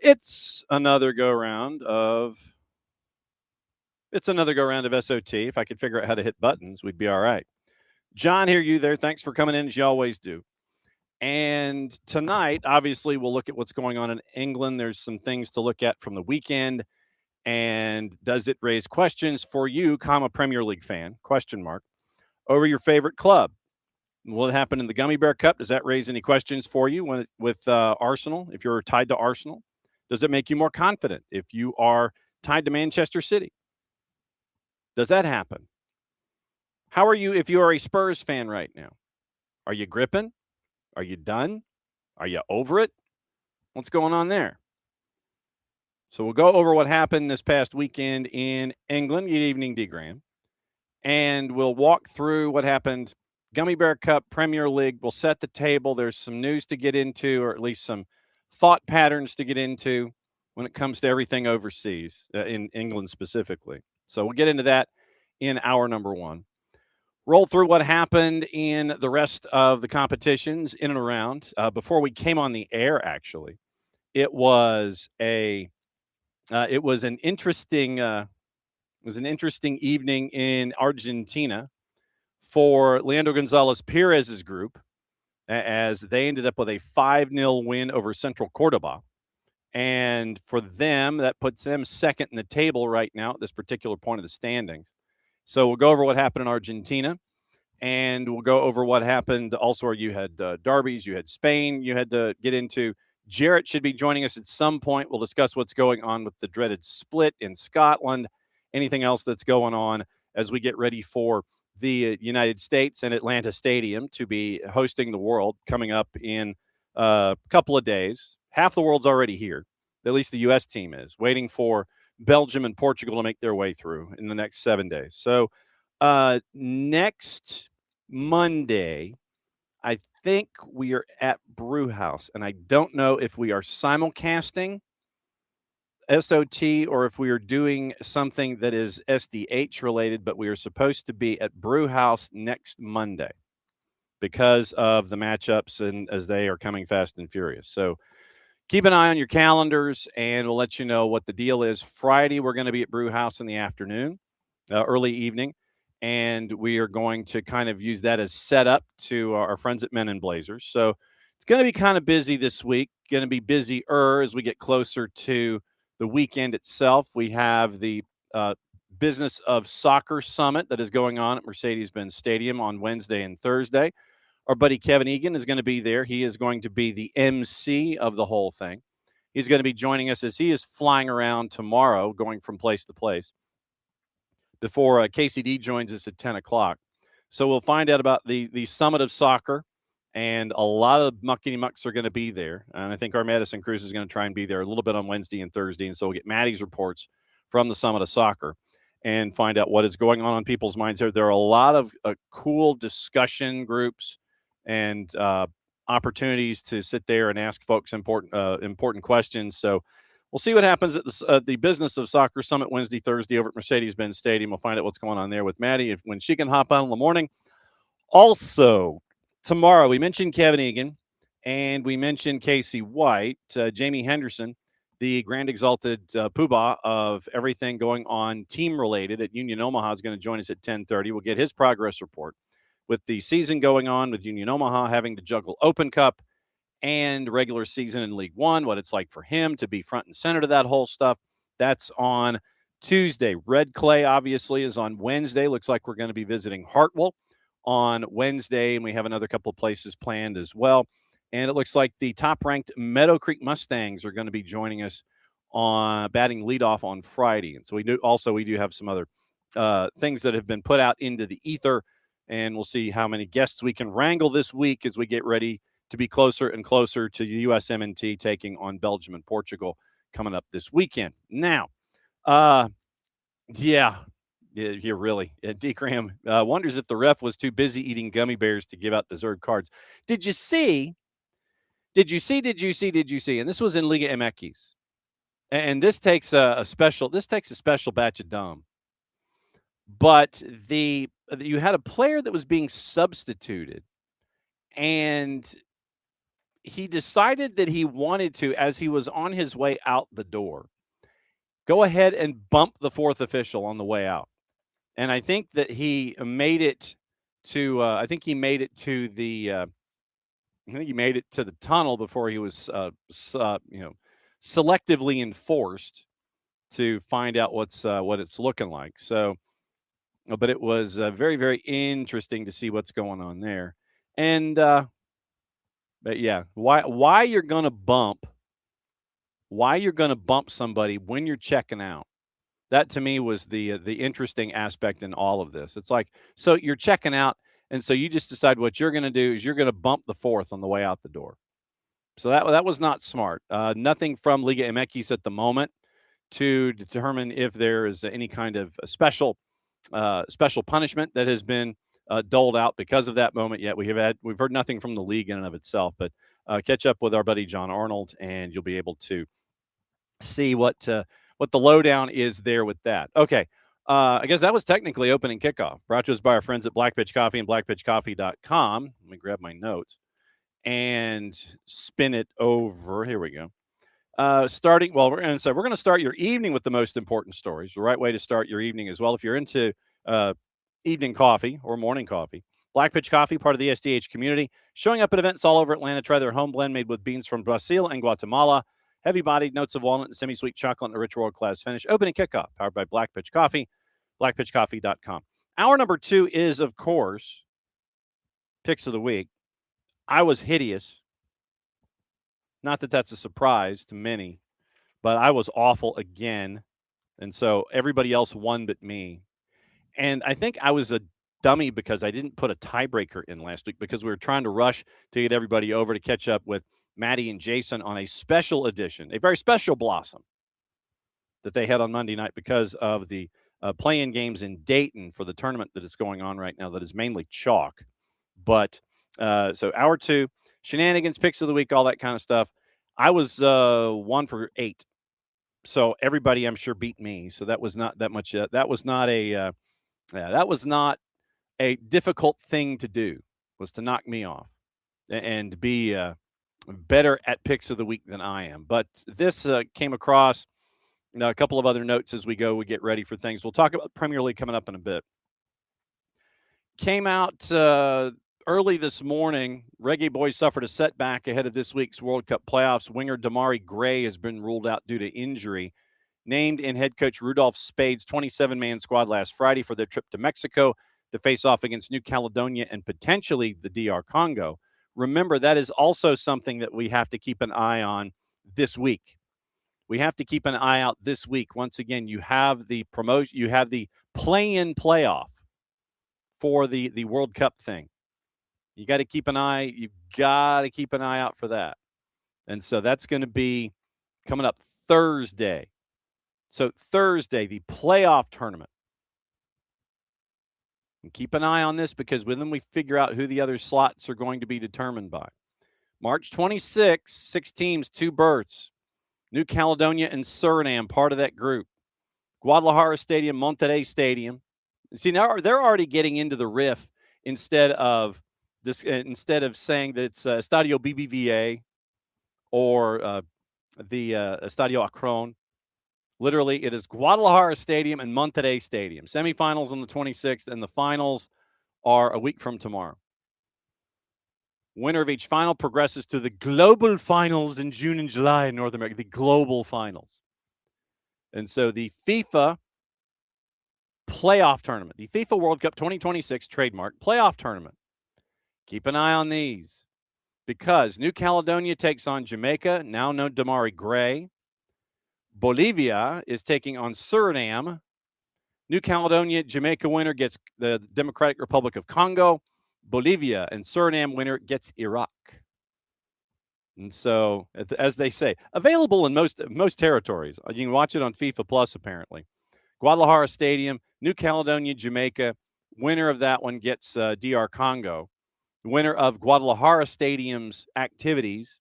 It's another go round of SOT. If I could figure out how to hit buttons, we'd be all right. John, here, you there. Thanks for coming in as you always do. And tonight, obviously, we'll look at what's going on in England. There's some things to look at from the weekend. And does it raise questions for you, Premier League fan, ? Over your favorite club? What happened in the Gummy Bear Cup? Does that raise any questions for you with Arsenal, if you're tied to Arsenal? Does it make you more confident if you are tied to Manchester City? Does that happen? How are you if you are a Spurs fan right now? Are you gripping? Are you done? Are you over it? What's going on there? So we'll go over what happened this past weekend in England. Good evening, D. Graham. And we'll walk through what happened. Gummy Bear Cup, Premier League. We'll set the table. There's some news to get into, or at least some thought patterns to get into when it comes to everything overseas, in England specifically. So we'll get into that in hour number one. Roll through what happened in the rest of the competitions in and around. Before we came on the air, actually, it was an interesting evening in Argentina for Leandro Gonzalez Perez's group, as they ended up with a 5-0 win over Central Cordoba. And for them, that puts them second in the table right now at this particular point of the standings. So we'll go over what happened in Argentina, and we'll go over what happened. Also, you had derbies, you had Spain, you had to get into. Jarrett should be joining us at some point. We'll discuss what's going on with the dreaded split in Scotland, anything else that's going on as we get ready for the United States and Atlanta Stadium to be hosting the World coming up in a couple of days. Half the world's already here. At least the U.S. team is waiting for Belgium and Portugal to make their way through in the next 7 days. So next Monday, I think we are at Brewhouse, and I don't know if we are simulcasting SOT or if we are doing something that is SDH related, but we are supposed to be at Brewhouse next Monday because of the matchups and as they are coming fast and furious. So keep an eye on your calendars, and we'll let you know what the deal is. Friday, we're going to be at Brewhouse in the afternoon, early evening, and we are going to kind of use that as setup to our friends at Men in Blazers. So it's going to be kind of busy this week, going to be busier as we get closer to the weekend itself. We have the Business of Soccer Summit that is going on at Mercedes-Benz Stadium on Wednesday and Thursday. Our buddy Kevin Egan is going to be there. He is going to be the MC of the whole thing. He's going to be joining us as he is flying around tomorrow, going from place to place, before KCD joins us at 10 o'clock. So we'll find out about the Summit of Soccer, and a lot of muckety mucks are going to be there. And I think our Madison Cruz is going to try and be there a little bit on Wednesday and Thursday. And so we'll get Maddie's reports from the Summit of Soccer and find out what is going on people's minds there. There are a lot of cool discussion groups and opportunities to sit there and ask folks important questions. So we'll see what happens at the Business of Soccer Summit Wednesday, Thursday over at Mercedes-Benz Stadium. We'll find out what's going on there with Maddie when she can hop on in the morning. Also, tomorrow, we mentioned Kevin Egan and we mentioned Casey White. Jamie Henderson, the Grand Exalted Poobah of everything going on team-related at Union Omaha, is going to join us at 10:30. We'll get his progress report with the season going on with Union Omaha having to juggle Open Cup and regular season in League One, what it's like for him to be front and center to that whole stuff. That's on Tuesday. Red Clay, obviously, is on Wednesday. Looks like we're going to be visiting Hartwell on Wednesday, and we have another couple of places planned as well. And it looks like the top-ranked Meadow Creek Mustangs are going to be joining us on batting leadoff on Friday. And so we do have some other things that have been put out into the ether, and we'll see how many guests we can wrangle this week as we get ready to be closer and closer to the USMNT taking on Belgium and Portugal coming up this weekend. Now, Yeah, really. D. Graham wonders if the ref was too busy eating gummy bears to give out deserved cards. Did you see? Did you see? Did you see? Did you see? And this was in Liga MX. And this takes a special. This takes a special batch of dumb. But you had a player that was being substituted, and he decided that he wanted to, as he was on his way out the door, go ahead and bump the fourth official on the way out. And I think that he made it to. I think he made it to the. I think he made it to the tunnel before he was, selectively enforced to find out what it's looking like. So, but it was very, very interesting to see what's going on there. And but yeah, why you're gonna bump somebody when you're checking out? That to me was the interesting aspect in all of this. It's like, so you're checking out, and so you just decide what you're going to do is you're going to bump the fourth on the way out the door. So that was not smart. Nothing from Liga MX at the moment to determine if there is any kind of special punishment that has been doled out because of that moment yet. We've heard nothing from the league in and of itself, but catch up with our buddy John Arnold, and you'll be able to see what the lowdown is there with that. Okay. I guess that was technically opening kickoff. Brought to us by our friends at Black Pitch Coffee and blackpitchcoffee.com. Let me grab my notes and spin it over. Here we go. We're going to start your evening with the most important stories. The right way to start your evening as well. If you're into evening coffee or morning coffee, Black Pitch Coffee, part of the SDH community, showing up at events all over Atlanta. Try their home blend made with beans from Brazil and Guatemala. Heavy-bodied notes of walnut and semi-sweet chocolate and a rich world-class finish. Opening kickoff, powered by Black Pitch Coffee, blackpitchcoffee.com. Hour number 2 is, of course, Picks of the Week. I was hideous. Not that that's a surprise to many, but I was awful again. And so everybody else won but me. And I think I was a dummy because I didn't put a tiebreaker in last week because we were trying to rush to get everybody over to catch up with Maddie and Jason on a special edition, a very special Blossom that they had on Monday night because of the play-in games in Dayton for the tournament that is going on right now that is mainly chalk. But so hour 2, shenanigans, Picks of the Week, all that kind of stuff. I was 1 for 8. So everybody, I'm sure, beat me. So that was not that much. That was not a difficult thing to do, was to knock me off and be better at Picks of the Week than I am. But this came across a couple of other notes as we get ready for things. We'll talk about Premier League coming up in a bit. Came out early this morning. Reggae Boys suffered a setback ahead of this week's World Cup playoffs. Winger Damari Gray has been ruled out due to injury. Named in head coach Rudolph Spade's 27-man squad last Friday for their trip to Mexico to face off against New Caledonia and potentially the DR Congo. Remember, that is also something that we have to keep an eye on this week. We have to keep an eye out this week. Once again, you have the promotion, you have the play-in playoff for the World Cup thing. You got to keep an eye. You've got to keep an eye out for that. And so that's going to be coming up Thursday. So Thursday, the playoff tournament. And keep an eye on this because when we figure out who the other slots are going to be determined by. March 26th, 6 teams, 2 berths. New Caledonia and Suriname, part of that group. Guadalajara Stadium, Monterrey Stadium. See, now they're already getting into the riff instead of saying that it's Estadio BBVA or the Estadio Akron. Literally, it is Guadalajara Stadium and Monterrey Stadium. Semifinals on the 26th, and the finals are a week from tomorrow. Winner of each final progresses to the global finals in June and July in North America, the global finals. And so the FIFA playoff tournament, the FIFA World Cup 2026 trademark playoff tournament. Keep an eye on these because New Caledonia takes on Jamaica, now no Damari Gray. Bolivia is taking on Suriname. New Caledonia, Jamaica winner gets the Democratic Republic of Congo. Bolivia and Suriname winner gets Iraq. And so, as they say, available in most territories. You can watch it on FIFA Plus, apparently. Guadalajara Stadium, New Caledonia, Jamaica. Winner of that one gets DR Congo. The winner of Guadalajara Stadium's activities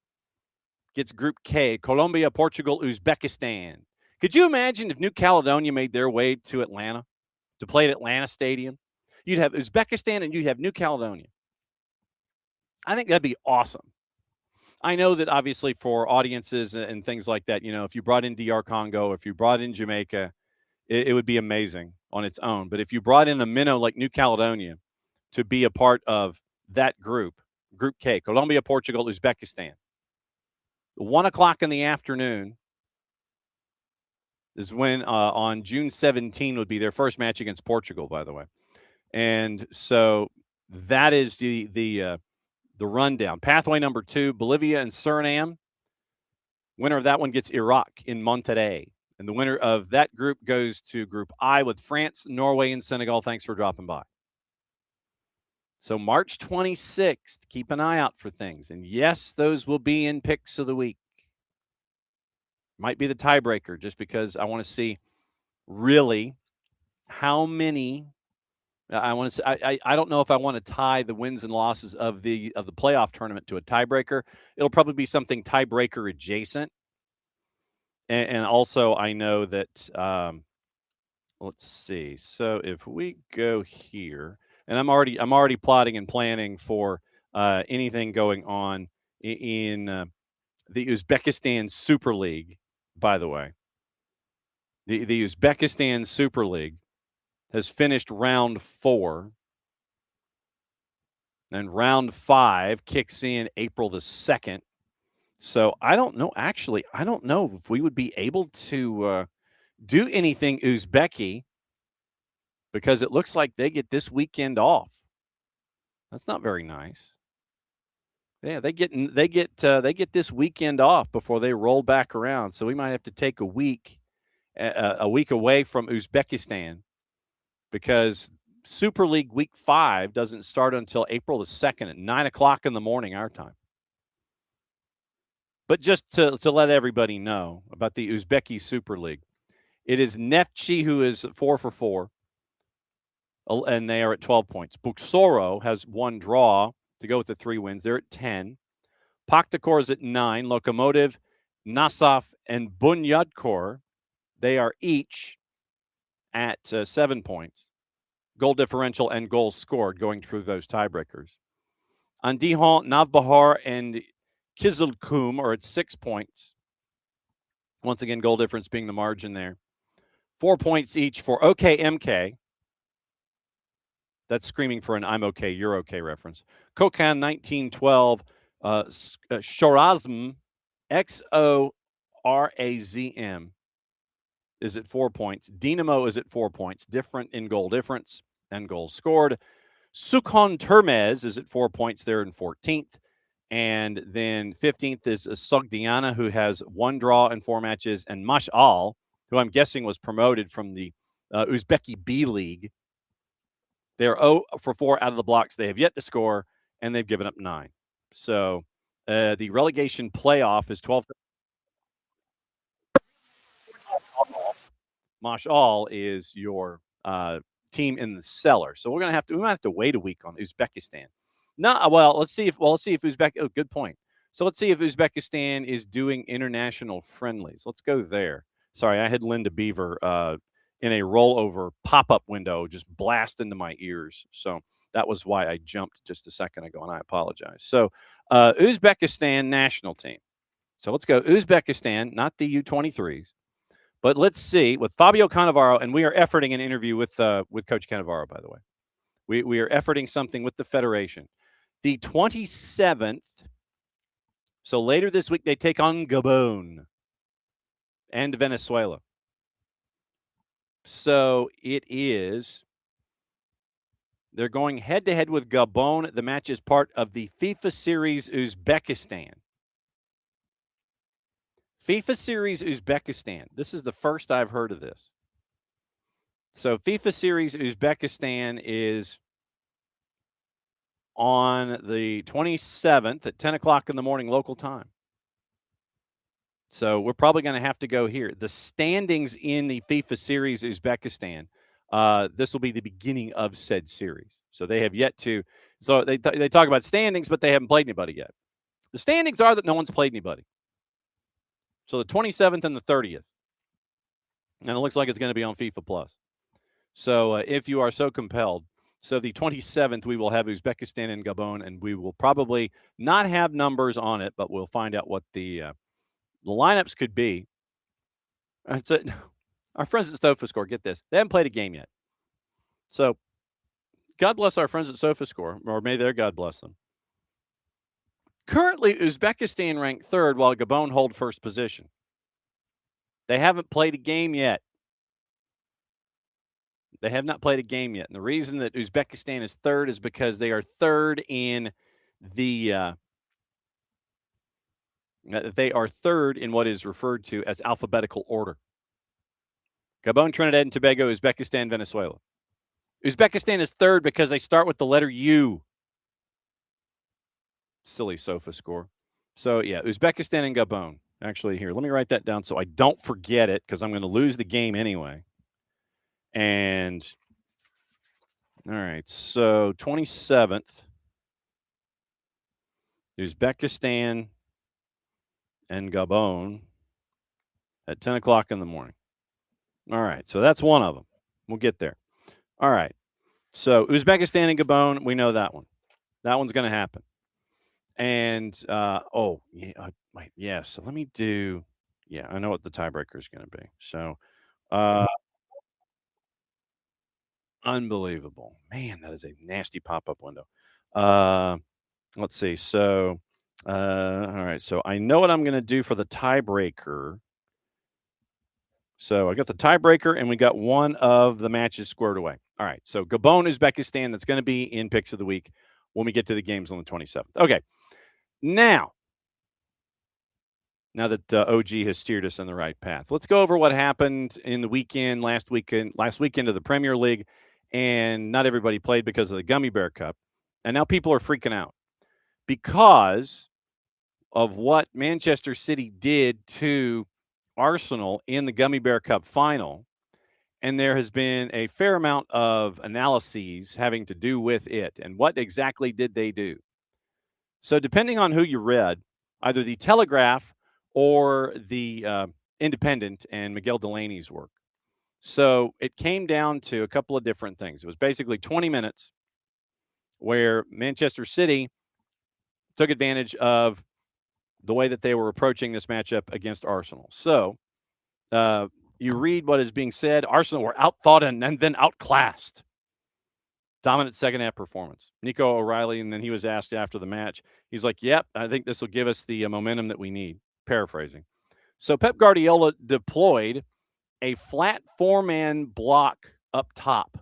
gets Group K, Colombia, Portugal, Uzbekistan. Could you imagine if New Caledonia made their way to Atlanta to play at Atlanta Stadium? You'd have Uzbekistan and you'd have New Caledonia. I think that'd be awesome. I know that obviously for audiences and things like that, if you brought in DR Congo, if you brought in Jamaica, it would be amazing on its own. But if you brought in a minnow like New Caledonia to be a part of that group, Group K, Colombia, Portugal, Uzbekistan, 1 o'clock in the afternoon is when on June 17 would be their first match against Portugal, by the way. And so that is the rundown. Pathway number 2, Bolivia and Suriname. Winner of that one gets Iraq in Monterrey. And the winner of that group goes to Group I with France, Norway, and Senegal. Thanks for dropping by. So March 26th, keep an eye out for things. And yes, those will be in picks of the week. Might be the tiebreaker just because I want to see really how many. I want to. I don't know if I want to tie the wins and losses of the playoff tournament to a tiebreaker. It'll probably be something tiebreaker adjacent. And also, I know that. Let's see. So if we go here, and I'm already plotting and planning for anything going on in the Uzbekistan Super League. By the way, the Uzbekistan Super League has finished round 4, and round 5 kicks in April the 2nd. So I don't know. Actually, I don't know if we would be able to do anything Uzbeki because it looks like they get this weekend off. That's not very nice. Yeah, they get this weekend off before they roll back around. So we might have to take a week away from Uzbekistan because Super League Week 5 doesn't start until April the 2nd at 9 o'clock in the morning our time. But just to let everybody know about the Uzbeki Super League, it is Neftchi who is 4 for 4, and they are at 12 points. Buksoro has 1 draw to go with the 3 wins. They're at 10. Paktakor is at 9. Lokomotiv, Nasaf, and Bunyadkor, they are each at 7 points. Goal differential and goals scored going through those tiebreakers. Andihon, Navbahar, and Kizilkum are at 6 points. Once again, goal difference being the margin there. 4 points each for OKMK. That's screaming for an I'm okay, you're okay reference. Kokan 1912, Shorazm, XORAZM is at 4 points. Dinamo is at 4 points, different in goal difference and goals scored. Sukhon Termez is at 4 points there in 14th. And then 15th is Sogdiana, who has 1 draw in 4 matches, and Mash'al, who I'm guessing was promoted from the Uzbeki B League. They're 0 for 4 out of the blocks. They have yet to score, and they've given up 9. So the relegation playoff is 12. Mash'al is your team in the cellar. So we might have to wait a week on Uzbekistan. No, well, let's see if Uzbek. Oh, good point. So let's see if Uzbekistan is doing international friendlies. Let's go there. Sorry, I had Linda Beaver in a rollover pop-up window just blast into my ears. So that was why I jumped just a second ago, and I apologize. So Uzbekistan national team. So let's go Uzbekistan, not the U23s. But let's see with Fabio Cannavaro, and we are efforting an interview with Coach Cannavaro, by the way. We are efforting something with the federation. The 27th, so later this week, they take on Gabon and Venezuela. So they're going head-to-head with Gabon. The match is part of the FIFA Series Uzbekistan. FIFA Series Uzbekistan. This is the first I've heard of this. So FIFA Series Uzbekistan is on the 27th at 10 o'clock in the morning local time. So we're probably going to have to go here. The standings in the FIFA series Uzbekistan, this will be the beginning of said series. So they have yet to. So they talk about standings, but they haven't played anybody yet. The standings are that no one's played anybody. So the 27th and the 30th. And it looks like it's going to be on FIFA Plus. So if you are so compelled, so the 27th, we will have Uzbekistan and Gabon, and we will probably not have numbers on it, but we'll find out what the lineups could be. Our friends at SofaScore, get this. They haven't played a game yet. So God bless our friends at SofaScore, or may their God bless them. Currently, Uzbekistan ranked third while Gabon hold first position. They haven't played a game yet. They have not played a game yet. And the reason that Uzbekistan is third is because they are third in the they are third in what is referred to as alphabetical order. Gabon, Trinidad and Tobago, Uzbekistan, Venezuela. Uzbekistan is third because they start with the letter U. Silly SofaScore. So, yeah, Uzbekistan and Gabon. Actually, here, let me write that down so I don't forget it because I'm going to lose the game anyway. And, all right, so 27th, Uzbekistan and Gabon at 10 o'clock in the morning. All right, so that's one of them. We'll get there. All right, so Uzbekistan and Gabon, we know that one. That one's going to happen. And, so let me do, I know what the tiebreaker is going to be. So, unbelievable. Man, that is a nasty pop-up window. Let's see. So, all right. So I know what I'm going to do for the tiebreaker. So I got the tiebreaker, and we got one of the matches squared away. All right. So Gabon, Uzbekistan, that's going to be in Picks of the Week when we get to the games on the 27th. Okay. Now that OG has steered us in the right path, let's go over what happened in the weekend, last weekend of the Premier League, and not everybody played because of the Gummy Bear Cup. And now people are freaking out because of what Manchester City did to Arsenal in the Gummy Bear Cup final. And there has been a fair amount of analyses having to do with it. And what exactly did they do? So depending on who you read, either the Telegraph or the Independent and Miguel Delaney's work. So it came down to a couple of different things. It was basically 20 minutes where Manchester City took advantage of the way that they were approaching this matchup against Arsenal. So you read what is being said. Arsenal were outthought and then outclassed. Dominant second-half performance. Nico O'Reilly, and then he was asked after the match. He's like, yep, I think this will give us the momentum that we need. Paraphrasing. So Pep Guardiola deployed a flat four-man block up top.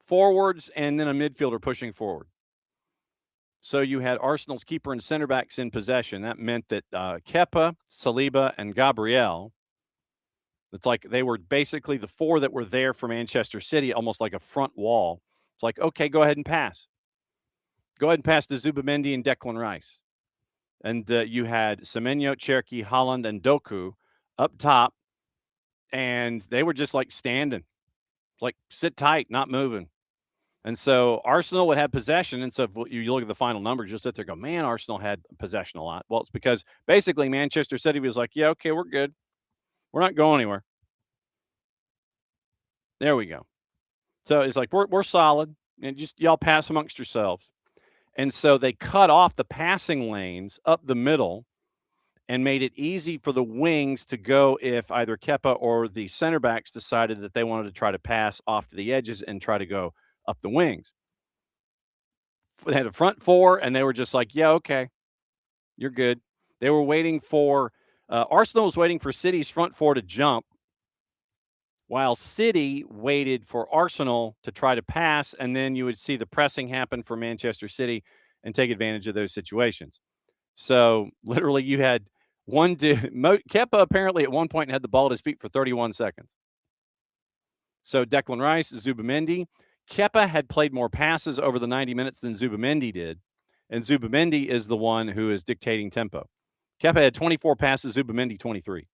Forwards and then a midfielder pushing forward. So you had Arsenal's keeper and center backs in possession. That meant that Kepa, Saliba, and Gabriel, it's like they were basically the four that were there for Manchester City, almost like a front wall. It's like, okay, go ahead and pass. Go ahead and pass to Zubimendi and Declan Rice. And you had Semenyo, Cherki, Haaland, and Doku up top, and they were just like standing. Like, sit tight, not moving. And so Arsenal would have possession. And so if you look at the final numbers, you'll sit there and go, man, Arsenal had possession a lot. Well, it's because basically Manchester City was like, yeah, okay, we're good. We're not going anywhere. There we go. So it's like, we're solid. And just y'all pass amongst yourselves. And so they cut off the passing lanes up the middle and made it easy for the wings to go if either Kepa or the center backs decided that they wanted to try to pass off to the edges and try to go up the wings. They had a front four, and they were just like, yeah, okay, you're good. They were waiting for Arsenal was waiting for City's front four to jump, while City waited for Arsenal to try to pass, and then you would see the pressing happen for Manchester City and take advantage of those situations. So literally you had one dude, Kepa apparently at one point had the ball at his feet for 31 seconds. So Declan Rice, Zubimendi. Kepa had played more passes over the 90 minutes than Zubimendi did, and Zubimendi is the one who is dictating tempo. Kepa had 24 passes, Zubimendi 23.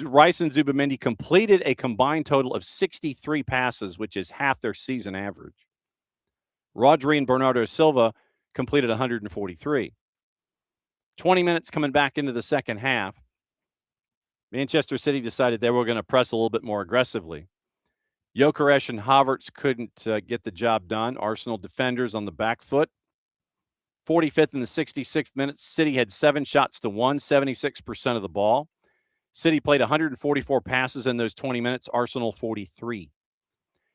Rice and Zubimendi completed a combined total of 63 passes, which is half their season average. Rodri and Bernardo Silva completed 143. 20 minutes coming back into the second half, Manchester City decided they were going to press a little bit more aggressively. Gyökeres and Havertz couldn't get the job done. Arsenal defenders on the back foot. 45th and the 66th minute, City had 7 shots to 1, 76% of the ball. City played 144 passes in those 20 minutes, Arsenal 43.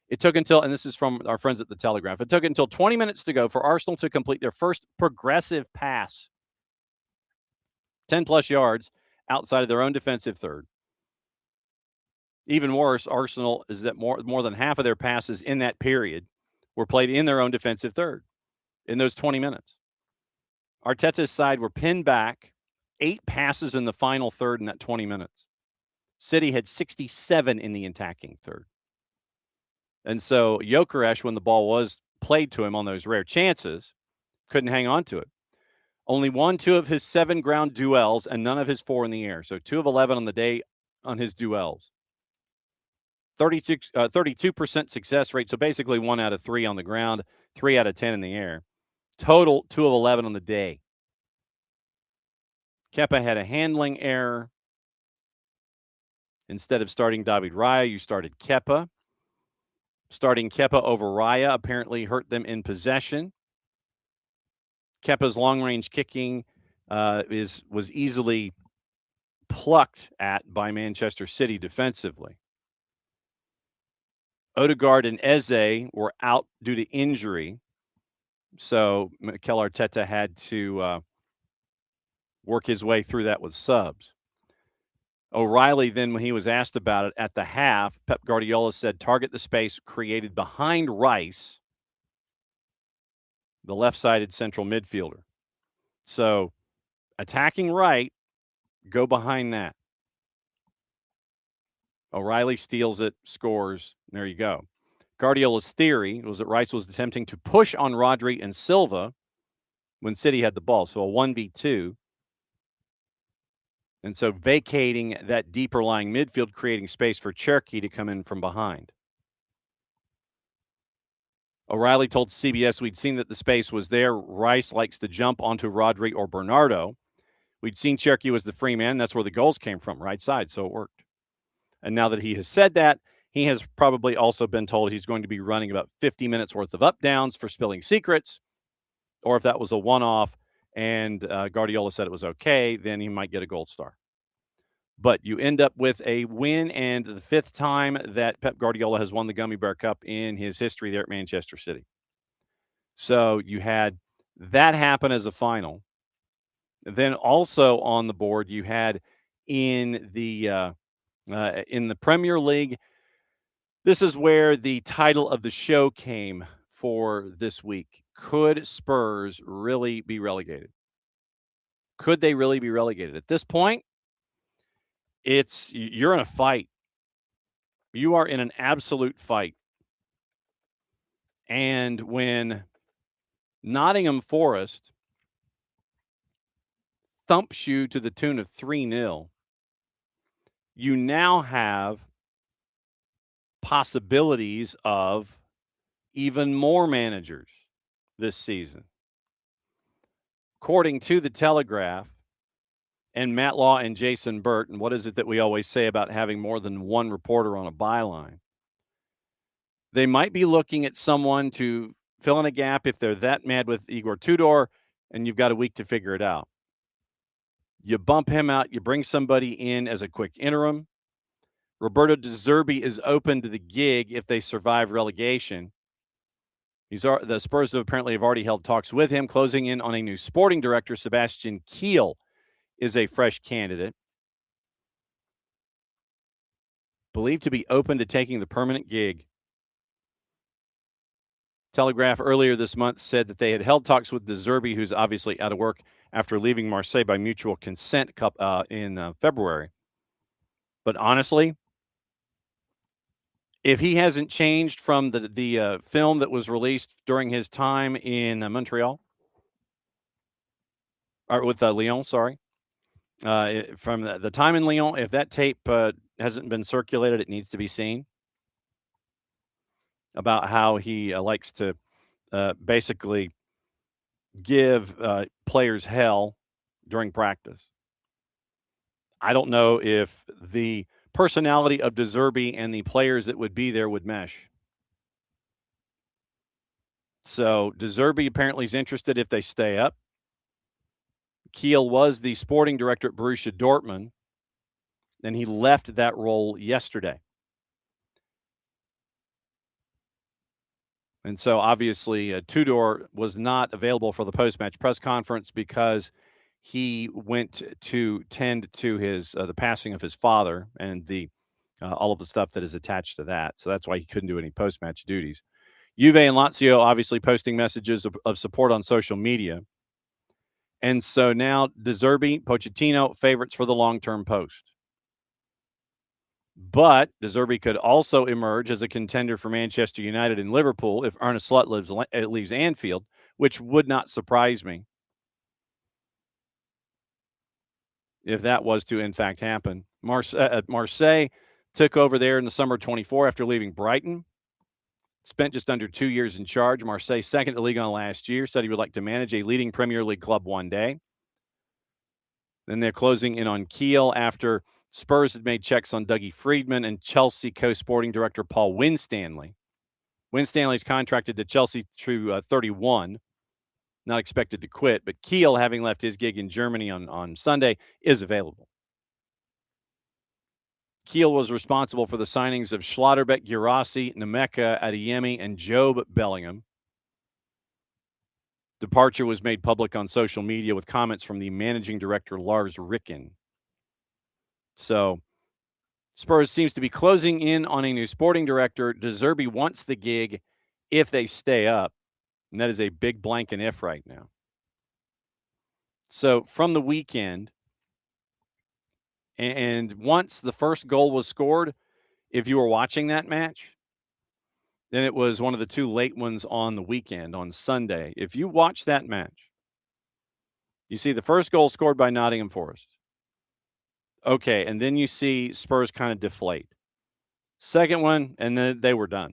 It took until, and this is from our friends at the Telegraph, it took until 20 minutes to go for Arsenal to complete their first progressive pass. 10-plus yards outside of their own defensive third. Even worse, Arsenal is that more than half of their passes in that period were played in their own defensive third in those 20 minutes. Arteta's side were pinned back, 8 passes in the final third in that 20 minutes. City had 67 in the attacking third. And so Gyökeres, when the ball was played to him on those rare chances, couldn't hang on to it. Only won 2 of his 7 ground duels and none of his 4 in the air. So 2 of 11 on the day on his duels. 32% success rate, so basically 1 out of 3 on the ground, 3 out of 10 in the air. Total 2 of 11 on the day. Kepa had a handling error. Instead of starting David Raya, you started Kepa. Starting Kepa over Raya apparently hurt them in possession. Kepa's long-range kicking was easily plucked at by Manchester City defensively. Odegaard and Eze were out due to injury, so Mikel Arteta had to work his way through that with subs. O'Reilly then, when he was asked about it at the half, Pep Guardiola said, target the space created behind Rice, the left-sided central midfielder. So attacking right, go behind that. O'Reilly steals it, scores. There you go. Guardiola's theory was that Rice was attempting to push on Rodri and Silva when City had the ball. So a 1v2. And so vacating that deeper lying midfield, creating space for Cherki to come in from behind. O'Reilly told CBS we'd seen that the space was there. Rice likes to jump onto Rodri or Bernardo. We'd seen Cherki was the free man. That's where the goals came from, right side, so it worked. And now that he has said that, he has probably also been told he's going to be running about 50 minutes worth of up-downs for spilling secrets. Or if that was a one-off and Guardiola said it was okay, then he might get a gold star. But you end up with a win, and the 5th time that Pep Guardiola has won the Gummy Bear Cup in his history there at Manchester City. So you had that happen as a final. Then also on the board, you had in the Premier League, this is where the title of the show came for this week. Could Spurs really be relegated? Could they really be relegated? At this point, you're in a fight. You are in an absolute fight. And when Nottingham Forest thumps you to the tune of 3-0, you now have possibilities of even more managers this season. According to the Telegraph and Matt Law and Jason Burt, and what is it that we always say about having more than one reporter on a byline? They might be looking at someone to fill in a gap if they're that mad with Igor Tudor, and you've got a week to figure it out. You bump him out, you bring somebody in as a quick interim. Roberto De Zerbi is open to the gig if they survive relegation. The Spurs apparently have already held talks with him, closing in on a new sporting director. Sebastian Kiel is a fresh candidate, believed to be open to taking the permanent gig. Telegraph earlier this month said that they had held talks with De Zerbi, who's obviously out of work after leaving Marseille by mutual consent in February. But honestly, if he hasn't changed from the film that was released during his time in Montreal, or with Lyon, sorry, From the time in Lyon, if that tape hasn't been circulated, it needs to be seen about how he likes to basically give players hell during practice. I don't know if the personality of De Zerbi and the players that would be there would mesh. So De Zerbi apparently is interested if they stay up. Kiel was the sporting director at Borussia Dortmund, and he left that role yesterday. And so obviously Tudor was not available for the post-match press conference because he went to tend to his the passing of his father and the all of the stuff that is attached to that. So that's why he couldn't do any post-match duties. Juve and Lazio obviously posting messages of support on social media. And so now De Zerbi, Pochettino, favorites for the long-term post. But De Zerbi could also emerge as a contender for Manchester United and Liverpool if Arne Slot leaves Anfield, which would not surprise me if that was to, in fact, happen. Marseille took over there in the summer of 24 after leaving Brighton. Spent just under 2 years in charge. Marseille second in the league on last year. Said he would like to manage a leading Premier League club one day. Then they're closing in on Kiel after Spurs had made checks on Dougie Freedman and Chelsea co-sporting director Paul Winstanley. Winstanley's contracted to Chelsea through 31, not expected to quit. But Kiel, having left his gig in Germany on Sunday, is available. Kiel was responsible for the signings of Schlotterbeck, Guirassy, Nemeka, Adeyemi, and Job Bellingham. Departure was made public on social media with comments from the managing director, Lars Ricken. So Spurs seems to be closing in on a new sporting director. De Zerbi wants the gig if they stay up, and that is a big blank and if right now. So from the weekend, and once the first goal was scored, if you were watching that match, then it was one of the two late ones on the weekend, on Sunday. If you watch that match, you see the first goal scored by Nottingham Forest. Okay, and then you see Spurs kind of deflate. Second one, and then they were done.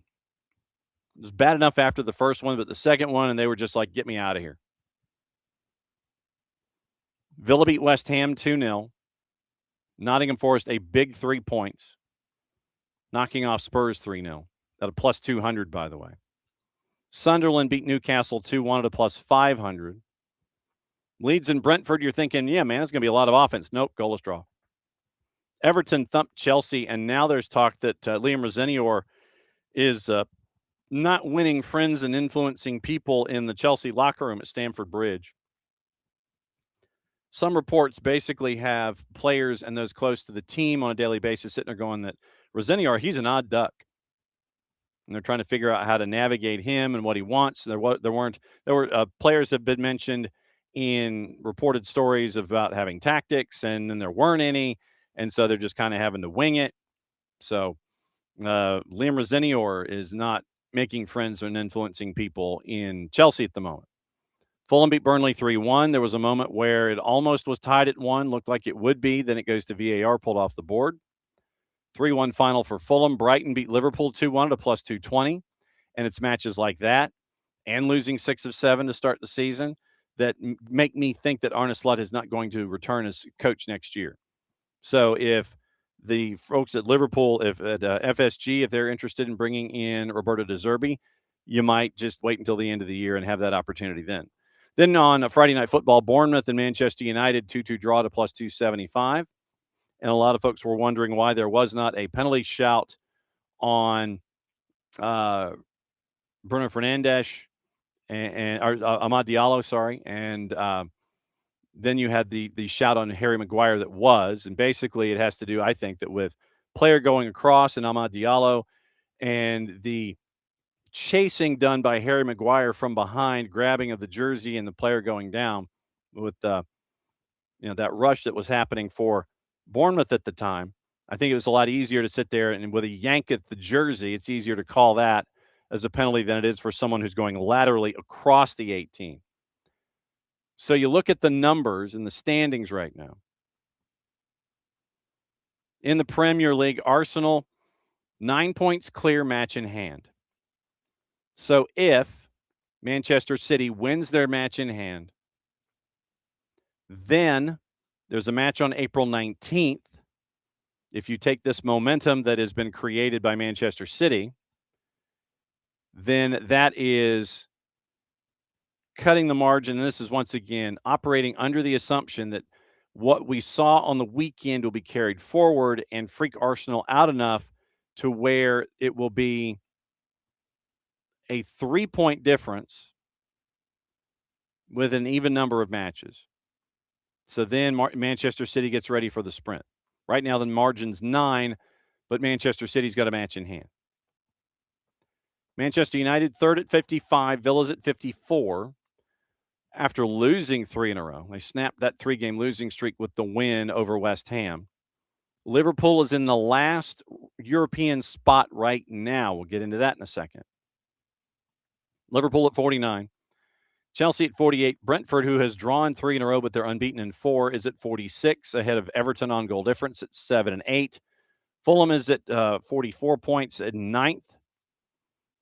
It was bad enough after the first one, but the second one, and they were just like, get me out of here. Villa beat West Ham 2-0. Nottingham Forest, a big 3 points, knocking off Spurs 3-0 at a plus 200, by the way. Sunderland beat Newcastle 2-1 at a plus 500. Leeds and Brentford, you're thinking, yeah, man, it's going to be a lot of offense. Nope, goalless draw. Everton thumped Chelsea, and now there's talk that Liam Rosenior is not winning friends and influencing people in the Chelsea locker room at Stamford Bridge. Some reports basically have players and those close to the team on a daily basis sitting there going that Rosenior, he's an odd duck. And they're trying to figure out how to navigate him and what he wants. There were players have been mentioned in reported stories about having tactics, and then there weren't any. And so they're just kind of having to wing it. So Liam Rosenior is not making friends and influencing people in Chelsea at the moment. Fulham beat Burnley 3-1. There was a moment where it almost was tied at 1, looked like it would be. Then it goes to VAR, pulled off the board. 3-1 final for Fulham. Brighton beat Liverpool 2-1 at a plus 220. And it's matches like that and losing 6 of 7 to start the season that make me think that Arne Slot is not going to return as coach next year. So if the folks at Liverpool, if at FSG, if they're interested in bringing in Roberto De Zerbi, you might just wait until the end of the year and have that opportunity then. Then on Friday Night Football, Bournemouth and Manchester United 2-2 draw to plus 275. And a lot of folks were wondering why there was not a penalty shout on Bruno Fernandes or Amad Diallo, sorry. And then you had the shout on Harry Maguire that was. And basically it has to do, I think, that with player going across and Amad Diallo and the chasing done by Harry Maguire from behind, grabbing of the jersey and the player going down with that rush that was happening for Bournemouth at the time. I think it was a lot easier to sit there and with a yank at the jersey, it's easier to call that as a penalty than it is for someone who's going laterally across the 18. So you look at the numbers and the standings right now. In the Premier League, Arsenal, 9 points clear, match in hand. So if Manchester City wins their match in hand, then there's a match on April 19th. If you take this momentum that has been created by Manchester City, then that is cutting the margin. And this is once again operating under the assumption that what we saw on the weekend will be carried forward and freak Arsenal out enough to where it will be a 3-point difference with an even number of matches. So then Manchester City gets ready for the sprint. Right now, the margin's 9, but Manchester City's got a match in hand. Manchester United, third at 55, Villa's at 54. After losing 3 in a row, they snapped that 3-game losing streak with the win over West Ham. Liverpool is in the last European spot right now. We'll get into that in a second. Liverpool at 49. Chelsea at 48. Brentford, who has drawn 3 in a row, but they're unbeaten in 4, is at 46, ahead of Everton on goal difference at 7 and 8. Fulham is at 44 points at 9th.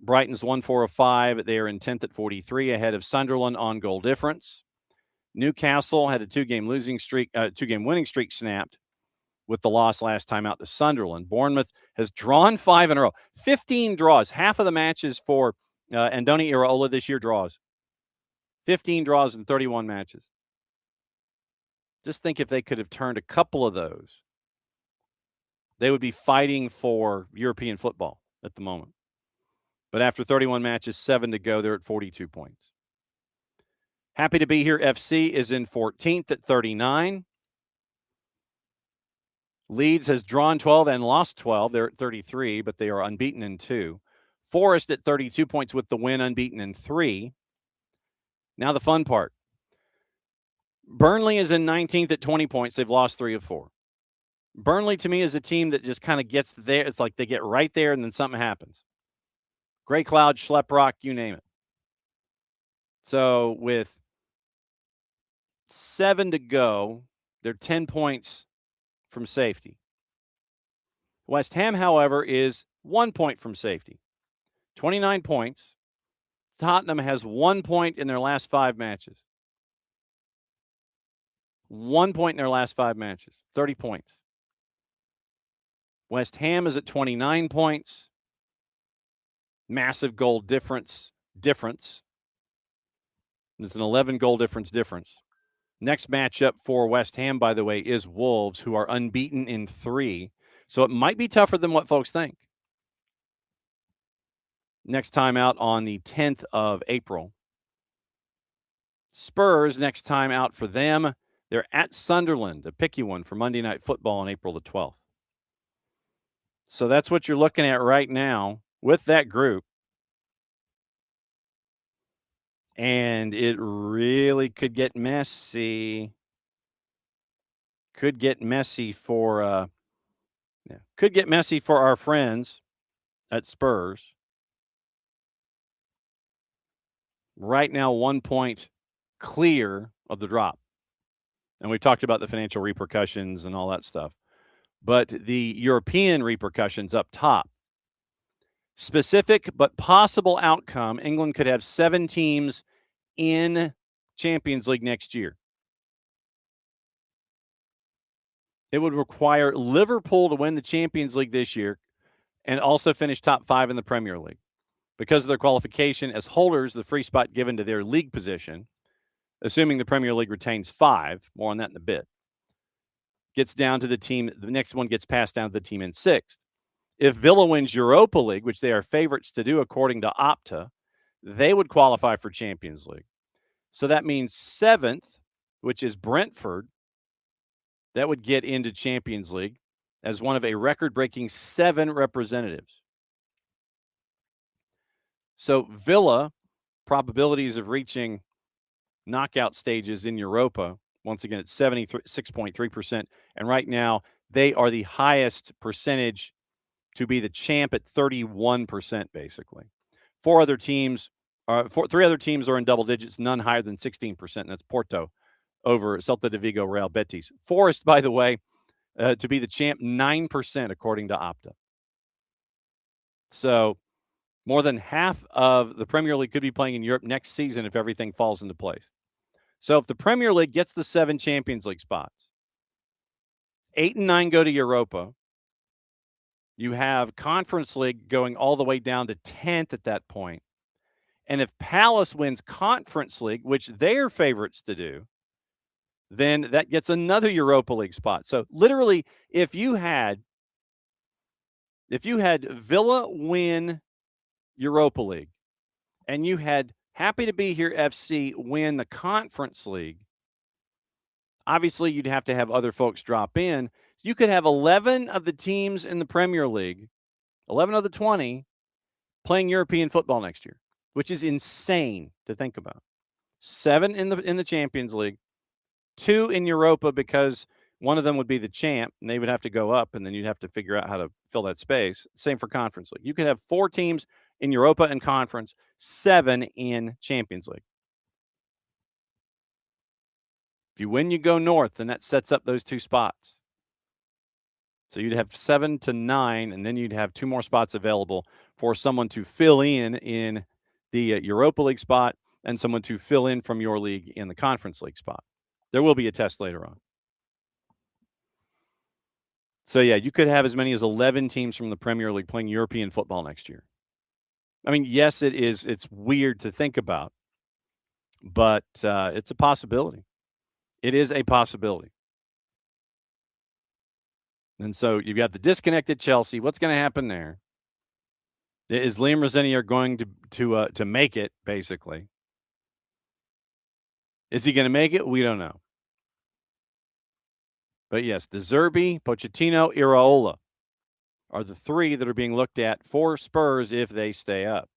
Brighton's 1-4 of 5. They are in 10th at 43, ahead of Sunderland on goal difference. Newcastle had a 2-game winning streak snapped with the loss last time out to Sunderland. Bournemouth has drawn 5 in a row. 15 draws. Half of the matches for Andoni Iraola this year draws. 15 draws in 31 matches. Just think if they could have turned a couple of those, they would be fighting for European football at the moment. But after 31 matches, 7 to go, they're at 42 points. Happy to be here. FC is in 14th at 39. Leeds has drawn 12 and lost 12. They're at 33, but they are unbeaten in 2. Forest at 32 points with the win, unbeaten in 3. Now the fun part. Burnley is in 19th at 20 points. They've lost 3 of 4. Burnley, to me, is a team that just kind of gets there. It's like they get right there and then something happens. Grey Cloud, Schleprock, you name it. So with 7 to go, they're 10 points from safety. West Ham, however, is 1 point from safety. 29 points. Tottenham has 1 point in their last 5 matches. 1 point in their last 5 matches. 30 points. West Ham is at 29 points. Massive goal difference. It's an 11 goal difference. Next matchup for West Ham, by the way, is Wolves, who are unbeaten in 3. So it might be tougher than what folks think. Next time out on the 10th of April. Spurs, next time out for them, they're at Sunderland, a picky one for Monday Night Football on April the 12th. So that's what you're looking at right now with that group. And it really could get messy. Could get messy for our friends at Spurs. Right now, 1 point clear of the drop. And we've talked about the financial repercussions and all that stuff. But the European repercussions up top. Specific but possible outcome, England could have 7 teams in Champions League next year. It would require Liverpool to win the Champions League this year and also finish top 5 in the Premier League. Because of their qualification as holders, the free spot given to their league position, assuming the Premier League retains 5, more on that in a bit, gets down to the team. The next one gets passed down to the team in 6th. If Villa wins Europa League, which they are favorites to do according to Opta, they would qualify for Champions League. So that means 7th, which is Brentford, that would get into Champions League as one of a record-breaking 7 representatives. So Villa, probabilities of reaching knockout stages in Europa, once again, it's 76.3%. And right now, they are the highest percentage to be the champ at 31%, basically. 3 other teams are in double digits, none higher than 16%. And that's Porto over Celta de Vigo, Real Betis. Forest, by the way, to be the champ, 9% according to Opta. So more than half of the Premier League could be playing in Europe next season if everything falls into place. So if the Premier League gets the 7 Champions League spots, 8 and 9 go to Europa. You have Conference League going all the way down to 10th at that point. And if Palace wins Conference League, which they're favorites to do, then that gets another Europa League spot. So literally, if you had Villa win Europa League and you had Happy to Be Here FC win the Conference League, obviously you'd have to have other folks drop in. You could have 11 of the teams in the Premier League, 11 of the 20, playing European football next year, which is insane to think about. 7 in the Champions League, 2 in Europa because one of them would be the champ, and they would have to go up, and then you'd have to figure out how to fill that space. Same for Conference League. You could have 4 teams in Europa and Conference, 7 in Champions League. If you win, you go north, and that sets up those 2 spots. So you'd have 7 to 9, and then you'd have 2 more spots available for someone to fill in the Europa League spot and someone to fill in from your league in the Conference League spot. There will be a test later on. So, yeah, you could have as many as 11 teams from the Premier League playing European football next year. I mean, yes, it is. It's weird to think about, but it's a possibility. It is a possibility. And so you've got the disconnected Chelsea. What's going to happen there? Is Liam Rosenior going to make it, basically? Is he going to make it? We don't know. But, yes, De Zerbi, Pochettino, Iraola are the 3 that are being looked at for Spurs if they stay up.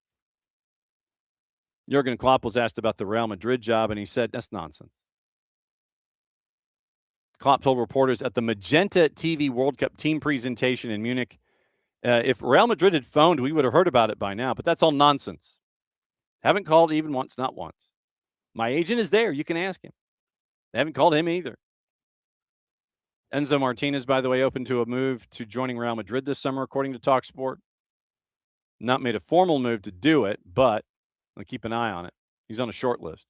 Jurgen Klopp was asked about the Real Madrid job, and he said, that's nonsense. Klopp told reporters at the Magenta TV World Cup team presentation in Munich, if Real Madrid had phoned, we would have heard about it by now, but that's all nonsense. Haven't called even once, not once. My agent is there. You can ask him. They haven't called him either. Enzo Martinez, by the way, open to a move to joining Real Madrid this summer, according to TalkSport. Not made a formal move to do it, but I'll keep an eye on it. He's on a short list.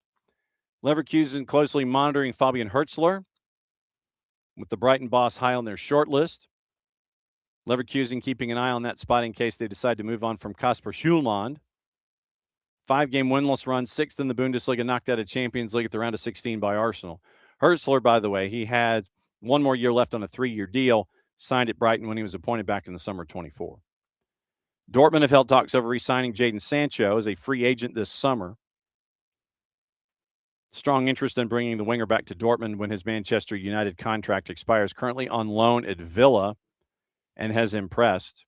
Leverkusen closely monitoring Fabian Hürzeler, with the Brighton boss high on their short list. Leverkusen keeping an eye on that spot in case they decide to move on from Kasper Schulmand. 5-game winless run, 6th in the Bundesliga, knocked out of Champions League at the round of 16 by Arsenal. Hürzeler, by the way, he had 1 more year left on a 3-year deal, signed at Brighton when he was appointed back in the summer of 24. Dortmund have held talks over re-signing Jadon Sancho as a free agent this summer. Strong interest in bringing the winger back to Dortmund when his Manchester United contract expires. Currently on loan at Villa and has impressed.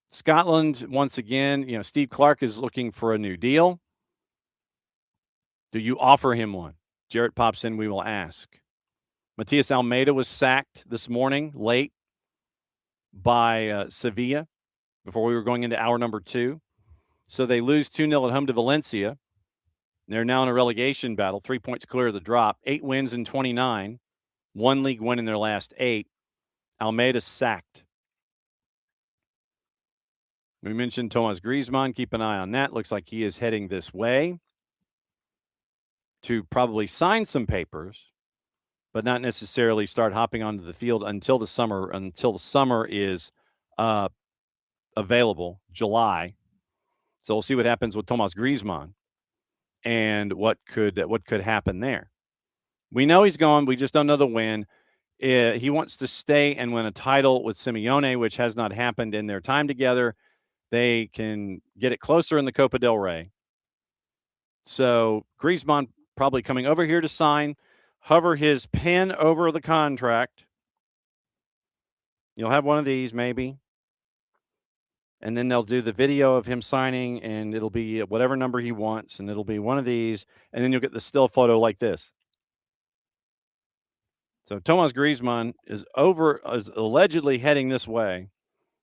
Scotland, once again, Steve Clark is looking for a new deal. Do you offer him one? Jarrett pops in, we will ask. Matias Almeida was sacked this morning, late, by Sevilla before we were going into hour number 2. So they lose 2-0 at home to Valencia. They're now in a relegation battle, 3 points clear of the drop, 8 wins in 29, 1 league win in their last 8. Almeida sacked. We mentioned Thomas Griezmann. Keep an eye on that. Looks like he is heading this way to probably sign some papers, but not necessarily start hopping onto the field until the summer is available, July. So we'll see what happens with Thomas Griezmann and what could happen there. We know he's gone. We just don't know the when. He wants to stay and win a title with Simeone, which has not happened in their time together. They can get it closer in the Copa del Rey. So Griezmann probably coming over here to sign, hover his pen over the contract. You'll have one of these maybe. And then they'll do the video of him signing, and it'll be whatever number he wants, and it'll be one of these, and then you'll get the still photo like this. So Thomas Griezmann is allegedly heading this way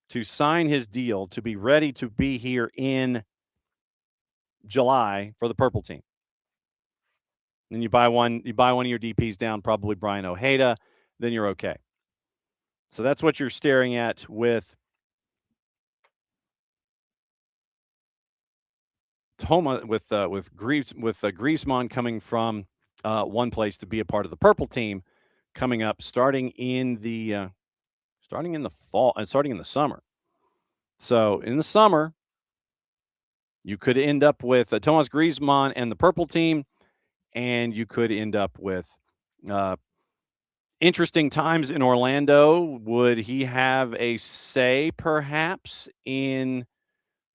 to sign his deal to be ready to be here in July for the purple team. And you buy one of your DPs down, probably Brian Ojeda, then you're okay. So that's what you're staring at with Griezmann coming from one place to be a part of the purple team coming up, starting in the fall and starting in the summer. So in the summer, you could end up with Thomas Griezmann and the purple team, and you could end up with interesting times in Orlando. Would he have a say, perhaps, in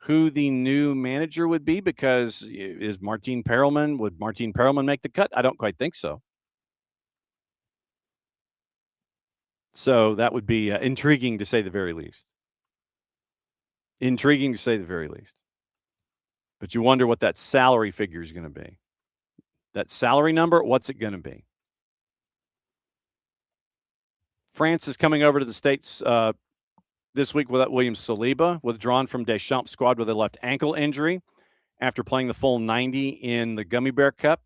who the new manager would be? Because would Martin Perelman make the cut? I don't quite think so. So that would be intriguing to say the very least. But you wonder what that salary figure is going to be. That salary number, what's it going to be? France is coming over to the States this week without William Saliba, withdrawn from Deschamps' squad with a left ankle injury after playing the full 90 in the Gummy Bear Cup.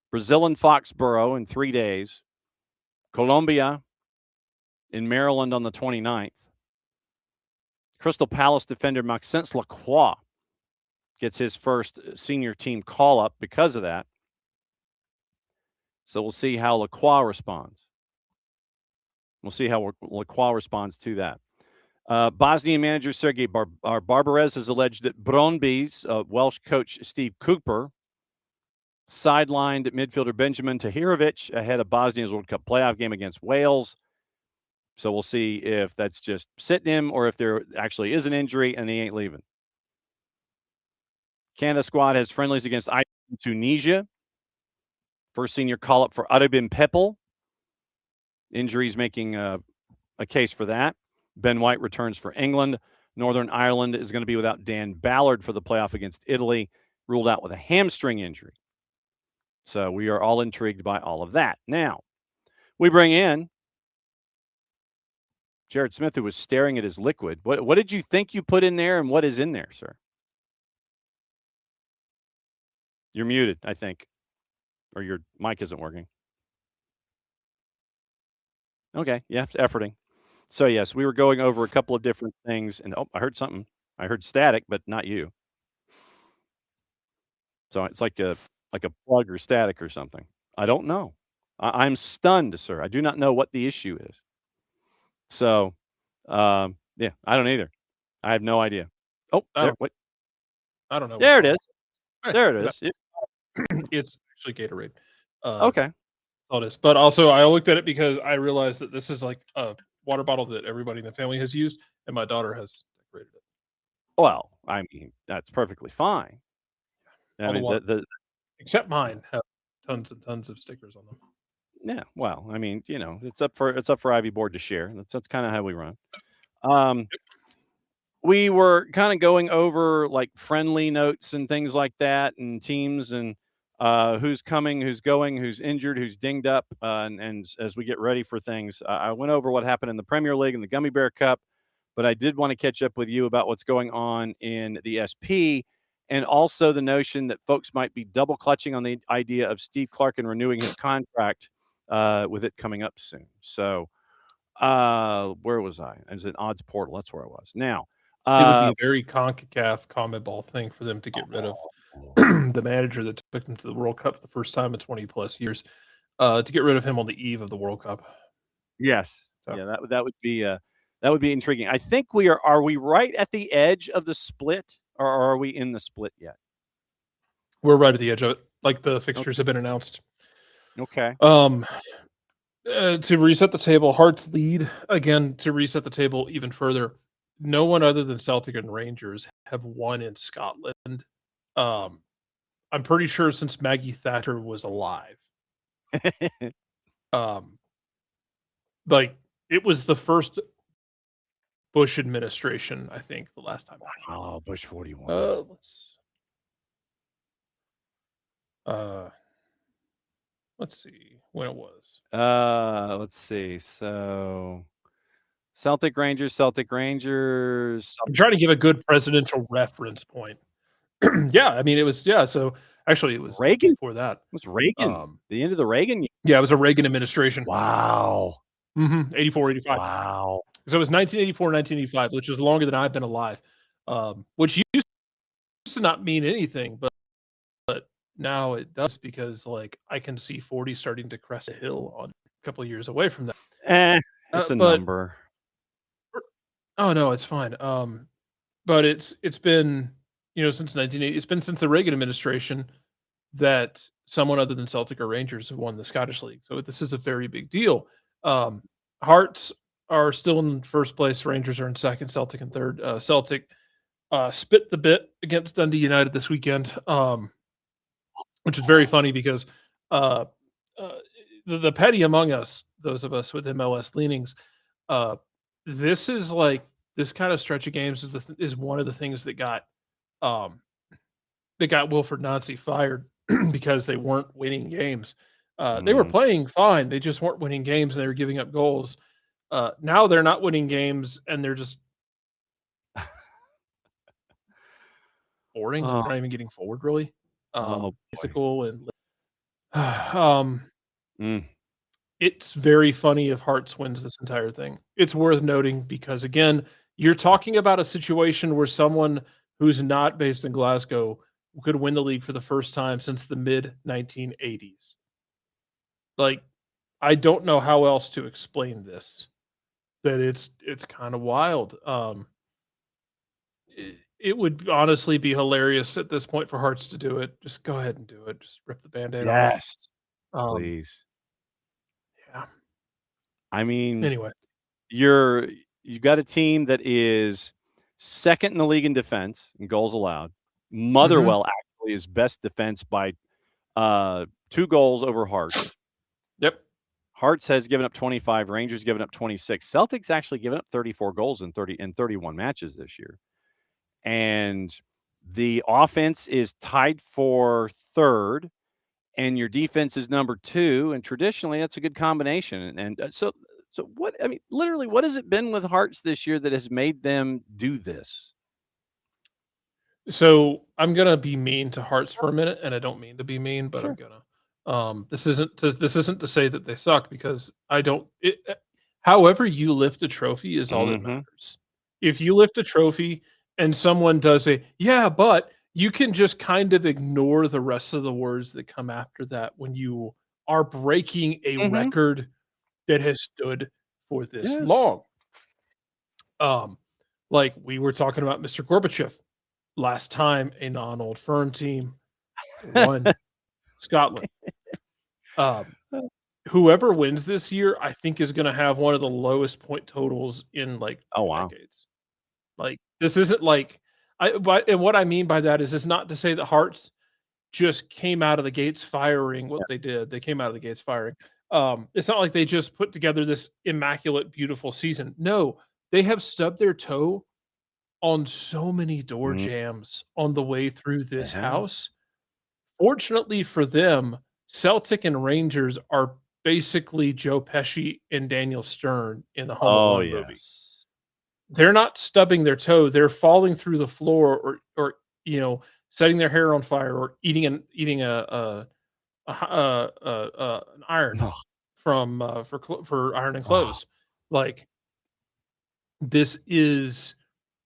Brazil and Foxborough in 3 days. Colombia in Maryland on the 29th. Crystal Palace defender Maxence Lacroix gets his first senior team call-up because of that. So we'll see how Lacroix responds. We'll see how Lacroix responds to that. Bosnian manager Sergei Barbarez has alleged that Brøndby's Welsh coach Steve Cooper sidelined midfielder Benjamin Tahirovic ahead of Bosnia's World Cup playoff game against Wales. So we'll see if that's just sitting him or if there actually is an injury and he ain't leaving. Canada squad has friendlies against Iceland and Tunisia. First senior call-up for Arabin Pepel. Injuries making a case for that. Ben White returns for England. Northern Ireland is going to be without Dan Ballard for the playoff against Italy, ruled out with a hamstring injury. So we are all intrigued by all of that. Now, we bring in Jared Smith, who was staring at his liquid. What did you think you put in there, and what is in there, sir? You're muted, I think, or your mic isn't working. Okay, yeah, efforting. So, yes, we were going over a couple of different things, and I heard something. I heard static, but not you. So it's like a plug or static or something. I don't know. I'm stunned, sir. I do not know what the issue is. So, yeah, I don't either. I have no idea. Oh, what? I don't know. There it is. There it is. It's actually Gatorade. Okay. All it is. But also, I looked at it because I realized that this is like a water bottle that everybody in the family has used, and my daughter has decorated it. Well, I mean, that's perfectly fine. I mean, except mine have tons and tons of stickers on them. Yeah, well, I mean, it's up for Ivy Board to share. That's kind of how we run. We were kind of going over like friendly notes and things like that, and teams and who's coming, who's going, who's injured, who's dinged up, and as we get ready for things, I went over what happened in the Premier League and the Gummy Bear Cup, but I did want to catch up with you about what's going on in the SP, and also the notion that folks might be double clutching on the idea of Steve Clarkin renewing his contract with it coming up soon. So where was I? I was at Odds Portal. That's where I was. Now, it would be a very CONCACAF CONMEBOL thing for them to get rid of the manager that took them to the World Cup the first time in 20+ years, to get rid of him on the eve of the World Cup. Yes. So. Yeah, that would be intriguing. I think are we right at the edge of the split, or are we in the split yet? We're right at the edge of it. Like the fixtures have been announced. Okay. To reset the table, Hearts lead again. To reset the table even further, no one other than Celtic and Rangers have won in Scotland. I'm pretty sure since Maggie Thatcher was alive. Like it was the first Bush administration, I think, the last time. Oh, Bush 41. Let's see when it was. Let's see. So Celtic Rangers. I'm trying to give a good presidential reference point. Yeah, I mean it was. Yeah, so Actually, it was Reagan? before that. It was Reagan. The end of the Reagan? Yeah, it was a Reagan administration. Wow. 84, 85. Wow. So it was 1984, 1985, which is longer than I've been alive. Which used to not mean anything, but now it does because like I can see 40 starting to crest a hill on a couple of years away from that. It's a But number. oh no, it's fine. But it's been since 1980. It's been since the Reagan administration that someone other than Celtic or Rangers have won the Scottish League. So this is a very big deal. Hearts are still in first place. Rangers are in second. Celtic in third. Celtic spit the bit against Dundee United this weekend, which is very funny because uh, uh, the petty among us, those of us with MLS leanings, uh, this is like this kind of stretch of games is one of the things um, that got Wilfred Nancy fired because they weren't winning games. They were playing fine, they just weren't winning games, and they were giving up goals. Now they're not winning games, and they're just boring. Like, Oh, they're not even getting forward really. boy. Physical and um, Mm. it's very funny if Hearts wins this entire thing. It's worth noting because again, you're talking about a situation where someone who's not based in Glasgow could win the league for the first time since the mid 1980s. Like, I don't know how else to explain this. That it's kind of wild. It would honestly be hilarious at this point for Hearts to do it. Just go ahead and do it. Just rip the Band-Aid off. Yes, Um, please. yeah. I mean, Anyway. you've got a team that is second in the league in defense in goals allowed. Motherwell actually is best defense by 2 goals over Hearts. Yep. Hearts has given up 25, Rangers given up 26. Celtics actually given up 34 goals in 31 matches this year. And the offense is tied for third, and your defense is number 2, and traditionally that's a good combination. And so what I mean, literally, what has it been with Hearts this year that has made them do this? So I'm gonna be mean to Hearts for a minute, and I don't mean to be mean, but I'm Sure. gonna. This isn't to say that they suck because I don't. However you lift a trophy is all that Mhm. matters. If you lift a trophy and someone does a yeah, but you can just kind of ignore the rest of the words that come after that when you are breaking a Mhm. record that has stood for this Yes. long. Um, like we were talking about Mr. Gorbachev last time a non-old firm team won Scotland. Um, whoever wins this year, I think, is going to have one of the lowest point totals in like Oh, 2 wow. decades. Like this isn't like and what I mean by that is not to say that Hearts just came out of the gates firing what Yeah. they did. They came out of the gates firing. It's not like they just put together this immaculate, beautiful season. No, they have stubbed their toe on so many door Mm, jams on the way through they this have. house. Fortunately for them, Celtic and Rangers are basically Joe Pesci and Daniel Stern in the Home Oh, Alone movie. yes. They're not stubbing their toe, they're falling through the floor or setting their hair on fire or eating an iron Ugh. from, for ironing Oh. clothes. Like, this is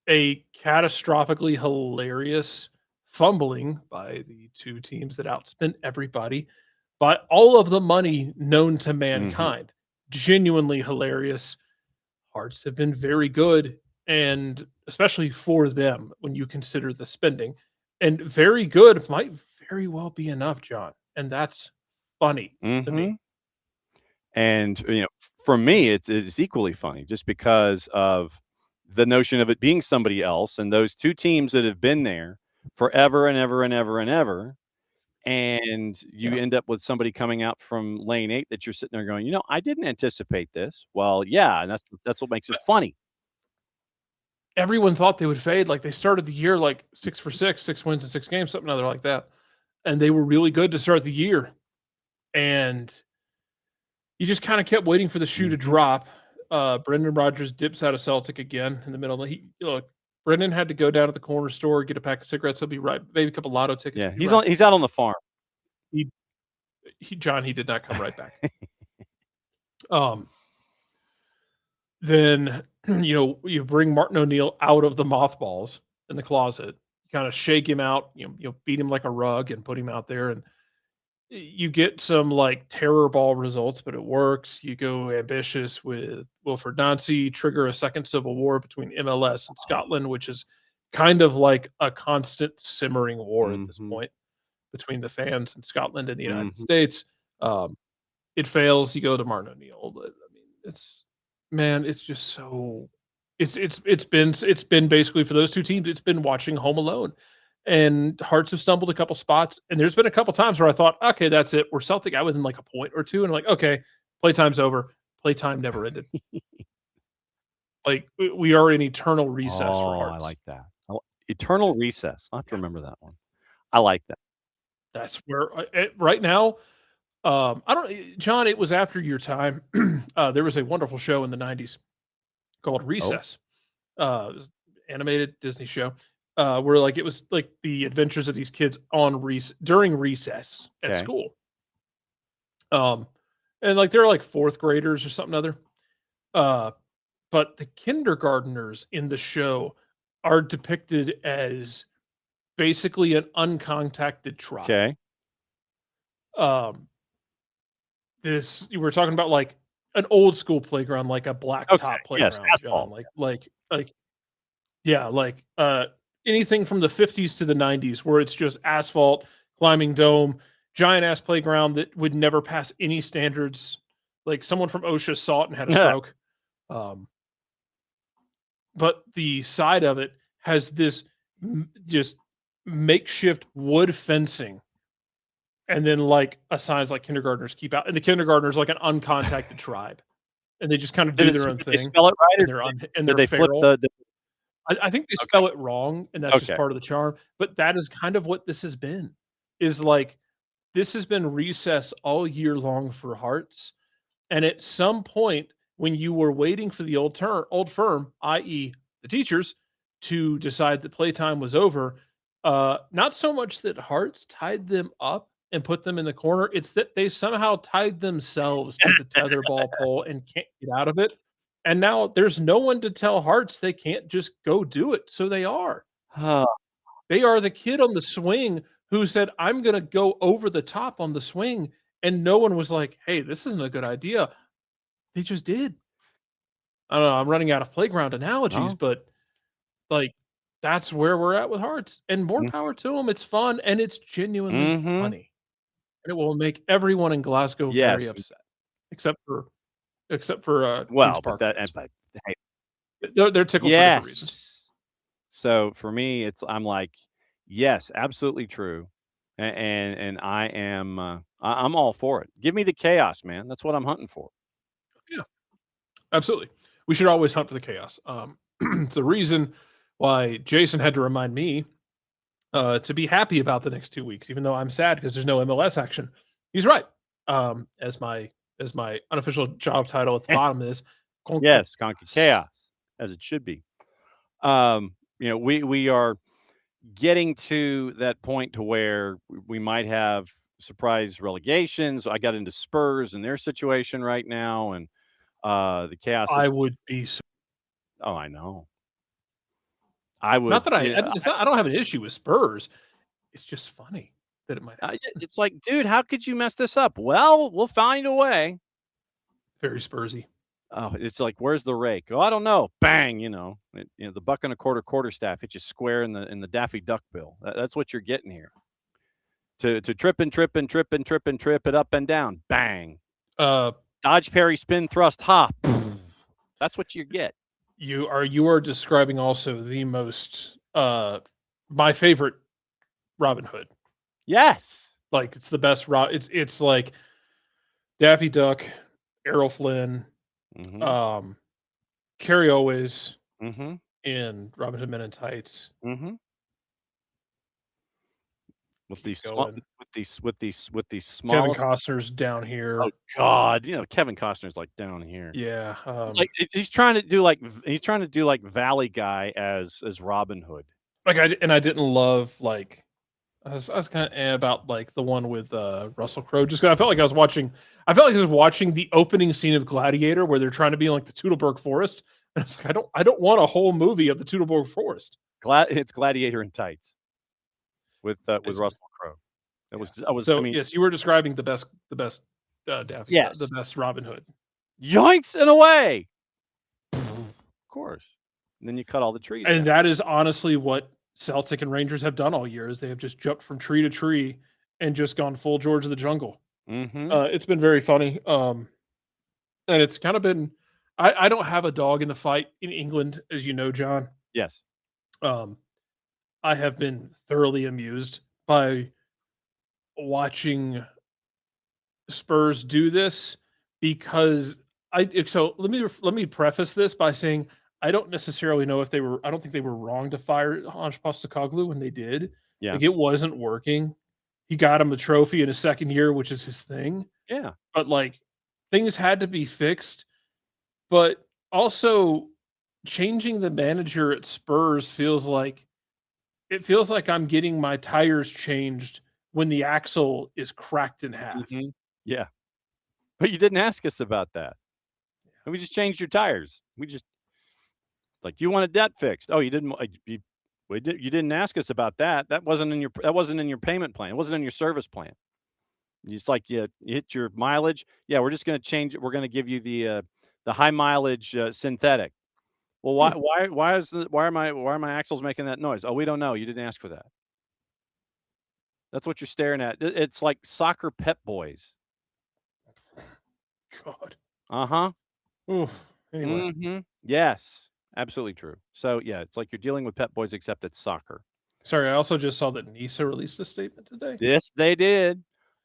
a catastrophically hilarious fumbling by the 2 teams that outspent everybody by all of the money known to Mhm. mankind. Genuinely hilarious. Hearts have been very good, and especially for them when you consider the spending. And very good might very well be enough, John. And that's funny to me. Mhm. And, for me, it's equally funny just because of the notion of it being somebody else and those 2 teams that have been there forever and ever and ever and ever, and you Yeah. end up with somebody coming out from lane 8 that you're sitting there going, I didn't anticipate this." Well, yeah, and that's what makes it funny. Everyone thought they would fade. Like they started the year like 6 for 6, 6 wins in 6 games, something other like that. And they were really good to start the year. And you just kind of kept waiting for the shoe to Mhm. drop. Brendan Rodgers dips out of Celtic again in the middle. Look, Brendan had to go down to the corner store, get a pack of cigarettes. He'll be right. Maybe a couple lotto tickets. Yeah, Be right he's out on the farm. John, he did not come right back. Then you bring Martin O'Neill out of the mothballs in the closet, kind of shake him out, beat him like a rug and put him out there, and you get some like terror ball results, but it works. You go ambitious with Wilfred Nancy, trigger a second civil war between MLS and Scotland, which is kind of like a constant simmering war at this point between the fans in Scotland and the United States. It fails. You go to Martin O'Neill. I mean, it's just so. It's been basically for those two teams. It's been watching Home Alone, and Hearts have stumbled a couple spots. And there's been a couple times where I thought, okay, that's it. We're Celtic out within like a point or two, and I'm like, okay, playtime's over. Playtime never ended. Like we are in eternal recess for Hearts. I like that. Eternal recess. I'll have to remember that one. I like that. That's where right now. I don't, John. It was after your time. There was a wonderful show in the '90s called Recess. It was an animated Disney show where like it was like the adventures of these kids on during recess at school. And like they're like fourth graders or something other. But the kindergartners in the show are depicted as basically an uncontacted tribe. Okay. This you were talking about like an old school playground, like a blacktop playground, yes, John. Like yeah, like anything from the 50s to the 90s where it's just asphalt, climbing dome, giant ass playground that would never pass any standards. Like someone from OSHA saw it and had a stroke. But the side of it has this just makeshift wood fencing. And then like a signs like kindergartners keep out, and the kindergartners like an uncontacted tribe, and they just kind of do their own thing. They spell it right, and they're flip feral. I think they spell it wrong, and that's just part of the charm. But that is kind of what this has been. Is like this has been recess all year long for Hearts, and at some point when you were waiting for the old firm, i.e., the teachers, to decide that playtime was over, not so much that Hearts tied them up and put them in the corner, it's that they somehow tied themselves to the tetherball pole and can't get out of it. And now there's no one to tell Hearts they can't just go do it. So they are. They are the kid on the swing who said, I'm going to go over the top on the swing. And no one was like, hey, this isn't a good idea. They just did. I don't know. I'm running out of playground analogies, but like that's where we're at with Hearts. And more power to them. It's fun and it's genuinely funny. And it will make everyone in Glasgow very upset, except for Queen's Park. But hey, they're tickled for different reasons. So for me, I'm like, yes, absolutely true, and I am I'm all for it. Give me the chaos, man. That's what I'm hunting for. Yeah, absolutely. We should always hunt for the chaos. It's the reason why Jason had to remind me to be happy about the next 2 weeks, even though I'm sad because there's no MLS action. He's right. As my unofficial job title at the bottom is, yes, Conquer Chaos, as it should be. We are getting to that point to where we might have surprise relegations. I got into Spurs and their situation right now, and the chaos. I would be. Oh, I know. I would. Not that I don't have an issue with Spurs. It's just funny that it might. It's like, dude, how could you mess this up? Well, we'll find a way. Very Spursy. Oh, it's like, where's the rake? Oh, I don't know. Bang, the buck and a quarterstaff hit you square in the Daffy Duck bill. That's what you're getting here. To trip it up and down. Bang. Dodge, parry, spin, thrust, hop. That's what you get. You are describing also the most my favorite Robin Hood. Yes. Like it's the best it's like Daffy Duck, Errol Flynn, Carrie Always in Robin Hood Men in Tights. with Keep these going. with these Kevin smallest. Costner's down Oh here. God, Kevin Costner's like down here. Yeah. It's like he's trying to do like Valley Guy as Robin Hood. Like I didn't love like I was kind of about like the one with Russell Crowe. Just 'cause I felt like I was watching the opening scene of Gladiator where they're trying to be in, like the Teutoburg Forest. And it's like I don't want a whole movie of the Teutoburg Forest. It's Gladiator in tights with It's, Russell Crowe. yeah. I So mean, yes, you were describing the yes, best Robin Hood. yoinks and away. Of course. And then you cut all the trees And down. that is honestly what Celtic and Rangers have done all year is they have just jumped from tree to tree and just gone full George of the Jungle. Mm-hmm. It's been very funny. And it's kind of been I don't have a dog in the fight in England, as you know, John. Yes. Um, I have been thoroughly amused by watching Spurs do this because so let me preface this by saying I don't necessarily know if I don't think they were wrong to fire Ange Postecoglou when they did. Yeah. Like it wasn't working. He got him a trophy in his second year, which is his thing. Yeah. But like things had to be fixed. But also changing the manager at Spurs feels like I'm getting my tires changed when the axle is cracked in half. Mm-hmm. Yeah. But you didn't ask us about that. And we just changed your tires. It's like you wanted that fixed. Oh, you didn't. You didn't ask us about that. That wasn't in your payment plan. It wasn't in your service plan. It's like you hit your mileage. Yeah, we're just going to change it. We're going to give you the high mileage synthetic. Well, Hmm. why are my axles making that noise? Oh, we don't know. You didn't ask for that. That's what you're staring at. It's like soccer pep boys. God. Uh-huh. Oof. Anyway, Mhm. Yes. Absolutely true. So, yeah, it's like you're dealing with pep boys except it's soccer. sorry. I also just saw that Nisa released a statement today. Yes, they did.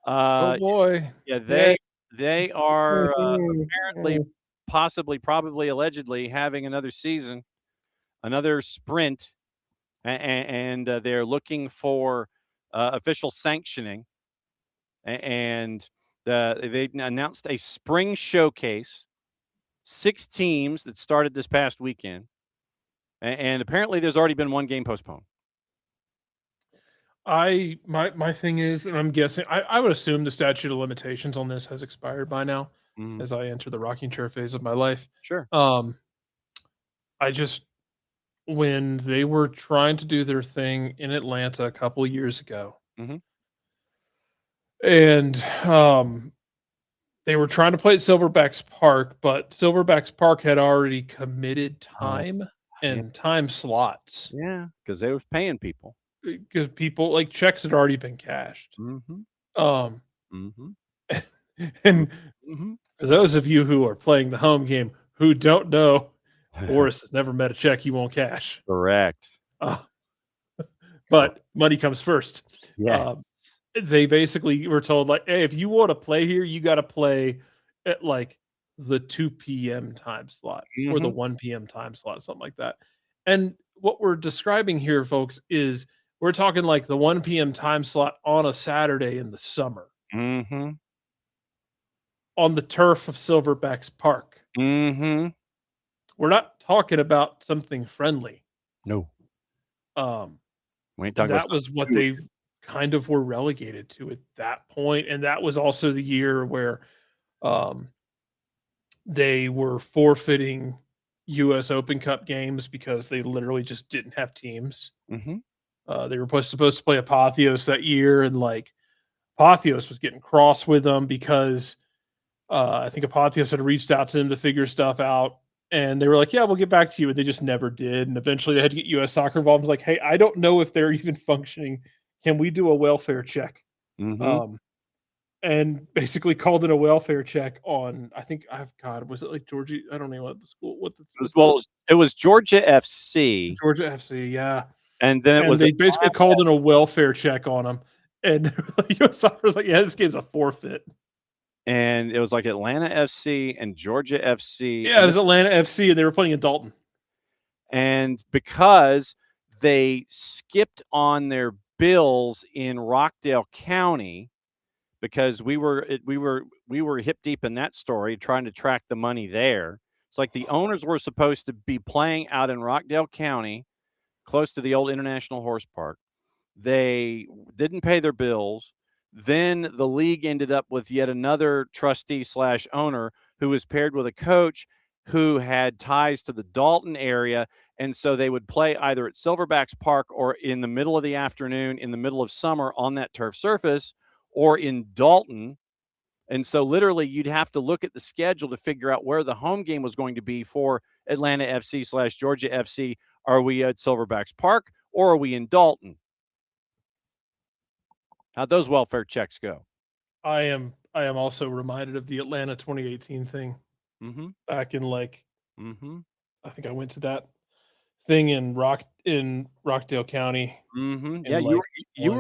Oh Uh, boy. yeah, Yeah. they are, apparently, possibly, probably, allegedly having another season, another sprint, and they're looking for, official sanctioning, and they announced a spring showcase, 6 teams that started this past weekend, and apparently there's already been 1 game postponed. My thing is, and I'm guessing I would assume the statute of limitations on this has expired by now Mhm. as I enter the rocking chair phase of my life. Sure. Um, I just when they were trying to do their thing in Atlanta a couple years ago, Mhm. and they were trying to play at Silverbacks Park, but Silverbacks Park had already committed Oh, time yeah. and time slots Yeah, because they was paying people. because people like checks had already been cashed. Mhm. Um, Mhm. and Mhm. for those of you who are playing the home game who don't know, Boris has never met a check he won't cash. Correct. Uh, Correct. but money comes first. Um, Yes. they basically were told like, "Hey, if you want to play here, you got to play at like the 2 p.m. time slot or the Mhm. 1 p.m. time slot, something like that." And what we're describing here, folks, is we're talking like the 1 p.m. time slot on a Saturday in the summer Mhm. on the turf of Silverbacks Park. Mhm. We're not talking about something friendly. No. Um, We ain't and talking about that something was what goofy. they kind of were relegated to at that point, and that was also the year where um, they were forfeiting US Open Cup games because they literally just didn't have teams. Mhm. They were supposed to play Apotheos that year, and like Apotheos was getting cross with them because I think Apotheos had reached out to them to figure stuff out. And they were like, "Yeah, we'll get back to you," and they just never did. And eventually, they had to get U.S. Soccer involved. I was like, "Hey, I don't know if they're even functioning. Can we do a welfare check?" Mhm. Um, and basically called it a welfare check on I think I've God, was it like Georgia? I don't know what the school what the It was Georgia FC, Georgia FC, yeah. and then it And was they basically Atlanta, called in a welfare check on them. And US Soccer was like, "Yeah, this game's a forfeit." and it was like Atlanta FC and Georgia FC, Yeah, it and was this Atlanta FC, and they were playing in Dalton. and because they skipped on their bills in Rockdale County because we were hip deep in that story, trying to track the money there. It's like the owners were supposed to be playing out in Rockdale County, close to the old International Horse Park. They didn't pay their bills. Then the league ended up with yet another trustee / owner who was paired with a coach who had ties to the Dalton area. And so they would play either at Silverbacks Park or in the middle of the afternoon, in the middle of summer on that turf surface, or in Dalton. And so literally you'd have to look at the schedule to figure out where the home game was going to be for Atlanta FC / Georgia FC. Are we at Silverbacks Park or are we in Dalton? How'd those welfare checks go? I am also reminded of the Atlanta 2018 thing. Back in I think I went to that thing in Rockdale County. Yeah, you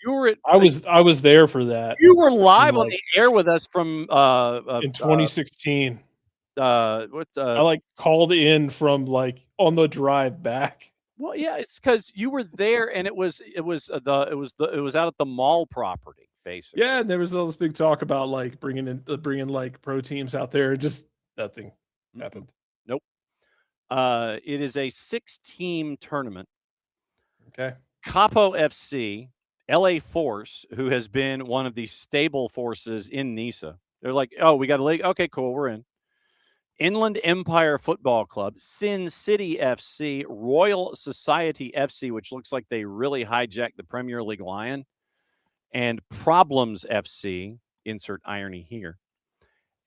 were at. I was there for that. You were live on the air with us from in 2016. I called in from on the drive back. Well, yeah, it's because you were there, and it was out at the mall property, basically. Yeah, and there was all this big talk about bringing pro teams out there, and just nothing happened. Nope. It is a 6-team tournament. Okay. Capo FC, LA Force, who has been one of the stable forces in NISA. They're like, oh, we got a league. Okay, cool, we're in. Inland Empire Football Club, Sin City FC, Royal Society FC, which looks like they really hijacked the Premier League Lion, and Problems FC, insert irony here.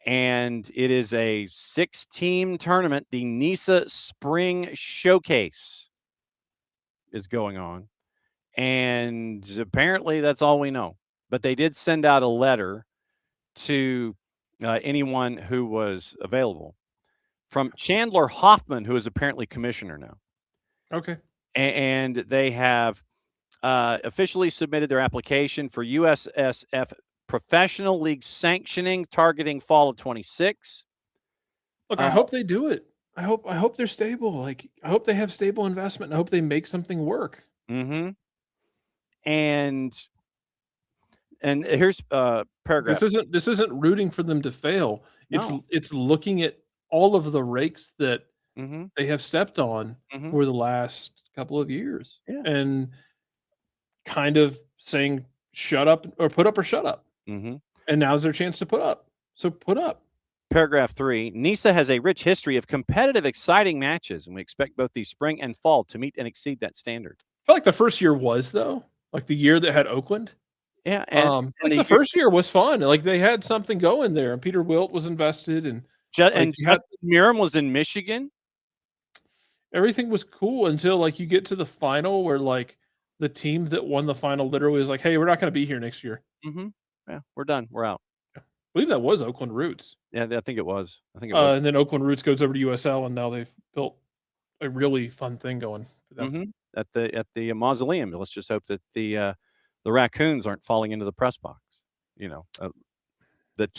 And it is a 6-team tournament. The NISA Spring Showcase is going on. And apparently that's all we know. But they did send out a letter to anyone who was available from Chandler Hoffman, who is apparently commissioner now. Okay. And they have officially submitted their application for USSF Professional League sanctioning targeting fall of 26. Look, I hope they do it. I hope they're stable. I hope they have stable investment. I hope they make something work. Mm-hmm. And here's paragraph. This isn't rooting for them to fail. No. It's looking at all of the rakes that they have stepped on for the last couple of years, and kind of saying shut up or put up or shut up. And now's their chance to put up. So put up. Paragraph 3, NISA has a rich history of competitive, exciting matches, and we expect both the spring and fall to meet and exceed that standard. I feel like the first year was, though, like the year that had Oakland. Yeah, and the first year was fun. Like they had something going there, and Peter Wilt was invested, and Justin Miram was in Michigan. Everything was cool until you get to the final, where the team that won the final literally was like, "Hey, we're not going to be here next year." Yeah, we're done. We're out. I believe that was Oakland Roots. Yeah, I think it was. And then Oakland Roots goes over to USL, and now they've built a really fun thing going for them. At the mausoleum. Let's just hope that the raccoons aren't falling into the press box. That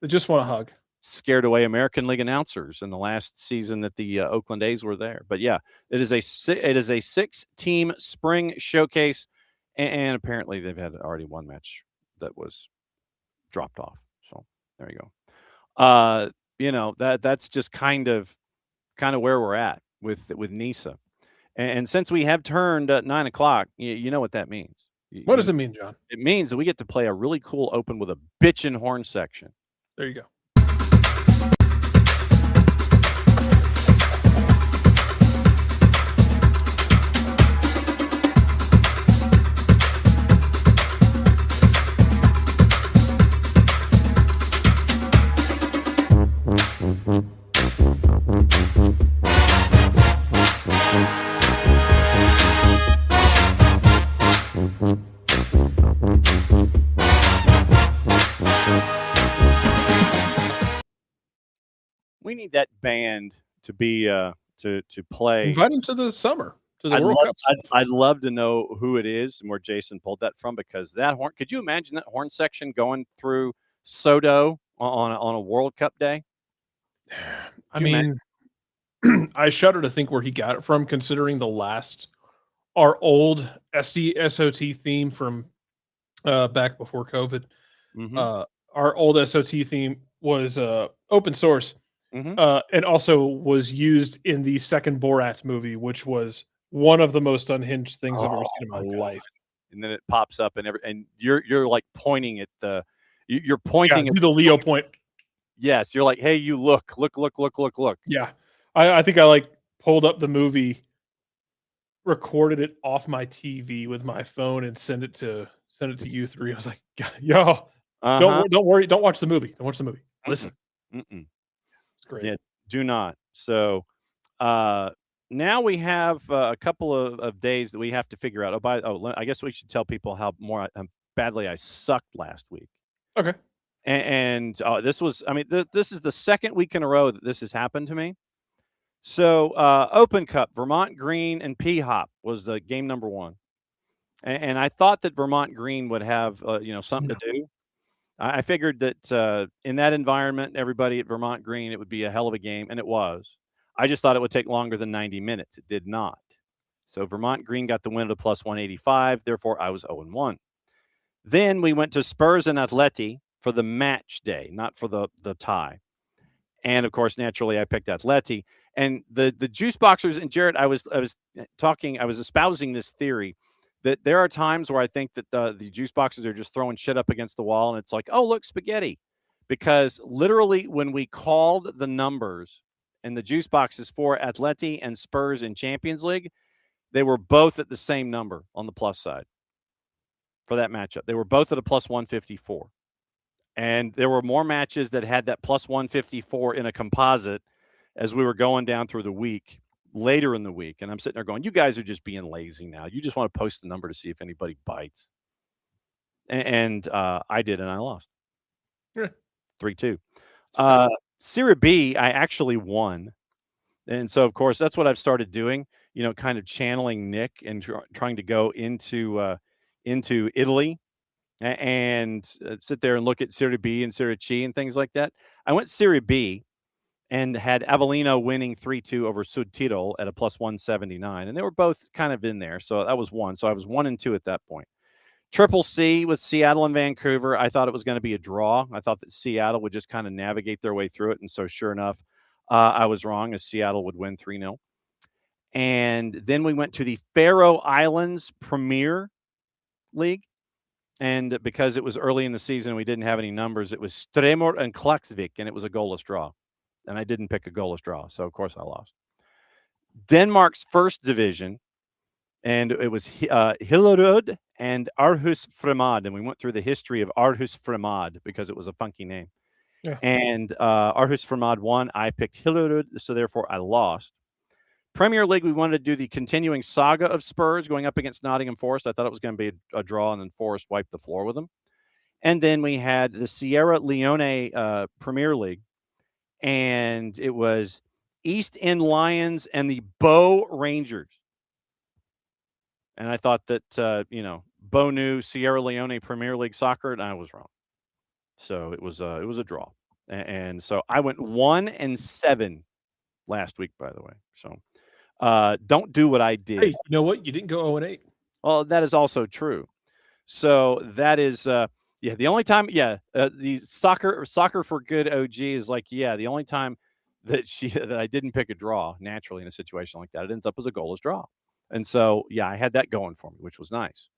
they just want a hug. Scared away American League announcers in the last season that the Oakland A's were there. But yeah, it is a 6-team spring showcase, and apparently they've had already one match that was dropped off. So there you go. That's just kind of where we're at with NISA. And since we have turned 9 o'clock, you know what that means. What does it mean, John? It means that we get to play a really cool open with a bitchin' horn section. There you go. We need that band to be to play. Invite them to the summer. To the World Cup. I'd love to know who it is and where Jason pulled that from, because that horn. Could you imagine that horn section going through Soto on a World Cup day? I mean, I shudder to think where he got it from, considering the last our old SOT theme from back before COVID. Mm-hmm. Our old SOT theme was open source, Mm-hmm. and also was used in the second Borat movie, which was one of the most unhinged things I've ever Oh seen in my my God. life. And then it pops up and you're like pointing at the you're Yeah, pointing at do the what's Leo going. point. Yes, you're like, hey, you look. Yeah, I think I like pulled up the movie, recorded it off my TV with my phone, and send it to you three. I was like, yo, Uh-huh. don't worry, don't watch the movie. Don't watch the movie. Mm-mm. Listen, Mm-mm. it's great. Yeah, do not. So uh now we have a couple of days that we have to figure out. I guess we should tell people how badly I sucked last week. Okay. And this was, I mean, this is the second week in a row that this has happened to me. So Open Cup, Vermont Green and P Hop was the game number one, and I thought that Vermont Green would have something No. to do. I figured that in that environment, everybody at Vermont Green, it would be a hell of a game, and it was. I just thought it would take longer than 90 minutes. It did not. So Vermont Green got the win at a plus 185. Therefore, I was 0-1. Then we went to Spurs and Atleti for the match day, not for the tie. And of course, naturally, I picked Atleti. And the juice boxers and Jarrett, I was espousing this theory that there are times where I think that the juice boxers are just throwing shit up against the wall, and it's like, oh, look, spaghetti. Because literally, when we called the numbers and the juice boxes for Atleti and Spurs in Champions League, they were both at the same number on the plus side for that matchup. They were both at a plus 154. And there were more matches that had that plus 154 in a composite as we were going down through the week, later in the week. And I'm sitting there going, you guys are just being lazy now. You just want to post the number to see if anybody bites. And I did, and I lost. Yeah. 3-2. Serie B, I actually won. And so, of course, that's what I've started doing, kind of channeling Nick and trying to go into Italy and sit there and look at Serie B and Serie C and things like that. I went Serie B and had Avellino winning 3-2 over Sud Tirol at a plus 179. And they were both kind of in there. So that was one. So I was 1-2 at that point. Triple C with Seattle and Vancouver. I thought it was going to be a draw. I thought that Seattle would just kind of navigate their way through it. And so sure enough, I was wrong, as Seattle would win 3-0. And then we went to the Faroe Islands Premier League. And because it was early in the season and we didn't have any numbers, it was Stremor and Klaksvik, and it was a goalless draw. And I didn't pick a goalless draw, so of course I lost. Denmark's first division, and it was Hillerud and Aarhus Fremad. And we went through the history of Aarhus Fremad because it was a funky name. Yeah. And Aarhus Fremad won. I picked Hillerud, so therefore I lost. Premier League, we wanted to do the continuing saga of Spurs going up against Nottingham Forest. I thought it was going to be a draw, and then Forest wiped the floor with them. And then we had the Sierra Leone Premier League, and it was East End Lions and the Bow Rangers. And I thought that, Bo knew Sierra Leone Premier League soccer, and I was wrong. So it was a draw. And so I went 1-7 last week, by the way. So don't do what I did. Hey, you know what? You didn't go 0-8. Well, that is also true. So that is, the only time, the soccer for good OG is like, the only time that I didn't pick a draw naturally in a situation like that, it ends up as a goalless draw. And so, I had that going for me, which was nice.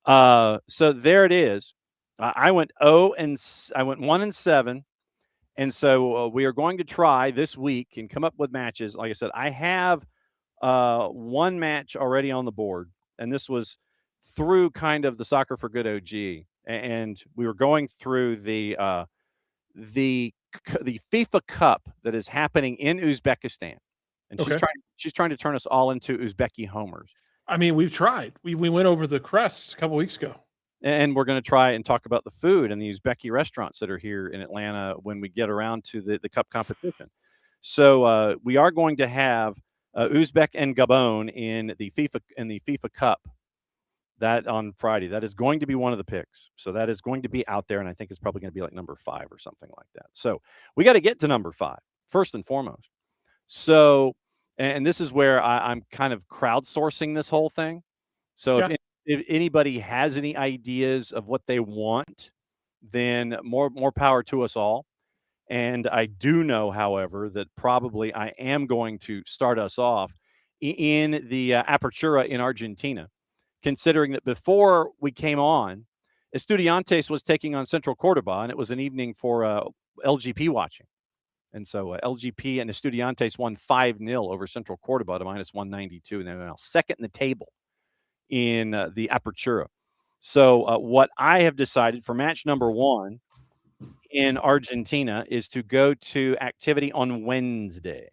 So there it is. I went 1-7. And so we are going to try this week and come up with matches. Like I said, I have one match already on the board, and this was through kind of the Soccer for Good OG, and we were going through the FIFA Cup that is happening in Uzbekistan, and she's trying to turn us all into Uzbeki homers. I mean, we've tried. We went over the crests a couple weeks ago. And we're going to try and talk about the food and the Uzbeki restaurants that are here in Atlanta when we get around to the Cup competition. So we are going to have Uzbek and Gabon in the FIFA Cup that on Friday. That is going to be one of the picks. So that is going to be out there, and I think it's probably going to be like number 5 or something like that. So we got to get to number 5 first and foremost. So, and this is where I'm kind of crowdsourcing this whole thing. So Yeah. if anybody has any ideas of what they want, then more power to us all. And I do know, however, that probably I am going to start us off in the Apertura in Argentina, considering that before we came on, Estudiantes was taking on Central Cordoba, and it was an evening for LGP watching. And so LGP and Estudiantes won 5-0 over Central Cordoba to minus 192, and they're now second in the table in the Apertura. So what I have decided for match number 1 in Argentina is to go to activity on Wednesday.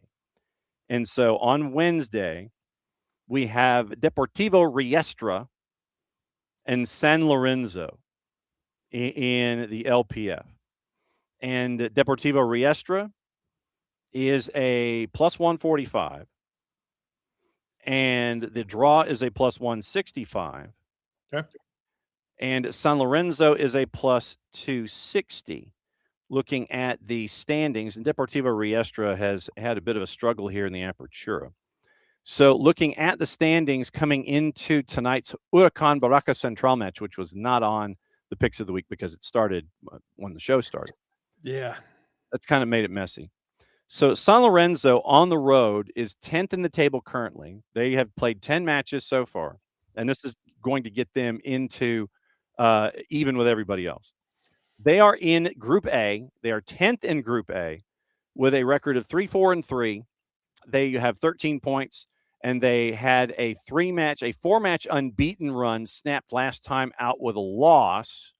And so on Wednesday, we have Deportivo Riestra and San Lorenzo in the LPF. And Deportivo Riestra is a plus 145, and the draw is a plus 165. Okay. And San Lorenzo is a plus 260. Looking at the standings, and Deportivo Riestra has had a bit of a struggle here in the Apertura. So looking at the standings coming into tonight's Huracan Barraca Central match, which was not on the picks of the week because it started when the show started. Yeah. That's kind of made it messy. So San Lorenzo on the road is 10th in the table currently. They have played 10 matches so far, and this is going to get them into even with everybody else. They are in Group A. They are 10th in Group A with a record of 3-4-3. They have 13 points, and they had a 4-match unbeaten run snapped last time out with a loss,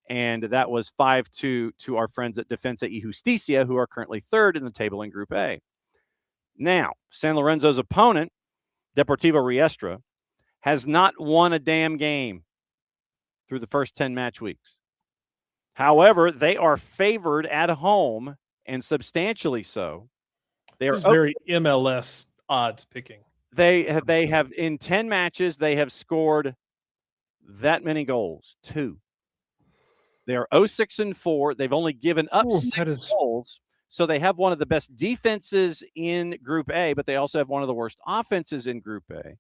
and that was 5-2 to our friends at Defensa y Justicia, who are currently third in the table in Group A. Now, San Lorenzo's opponent, Deportivo Riestra, has not won a damn game through the first 10 match weeks. However, they are favored at home, and substantially so. This is very MLS odds picking. They have in 10 matches, they have scored that many goals, 2. They are 0-6-4. They've only given up 6 goals. So they have one of the best defenses in Group A, but they also have one of the worst offenses in Group A.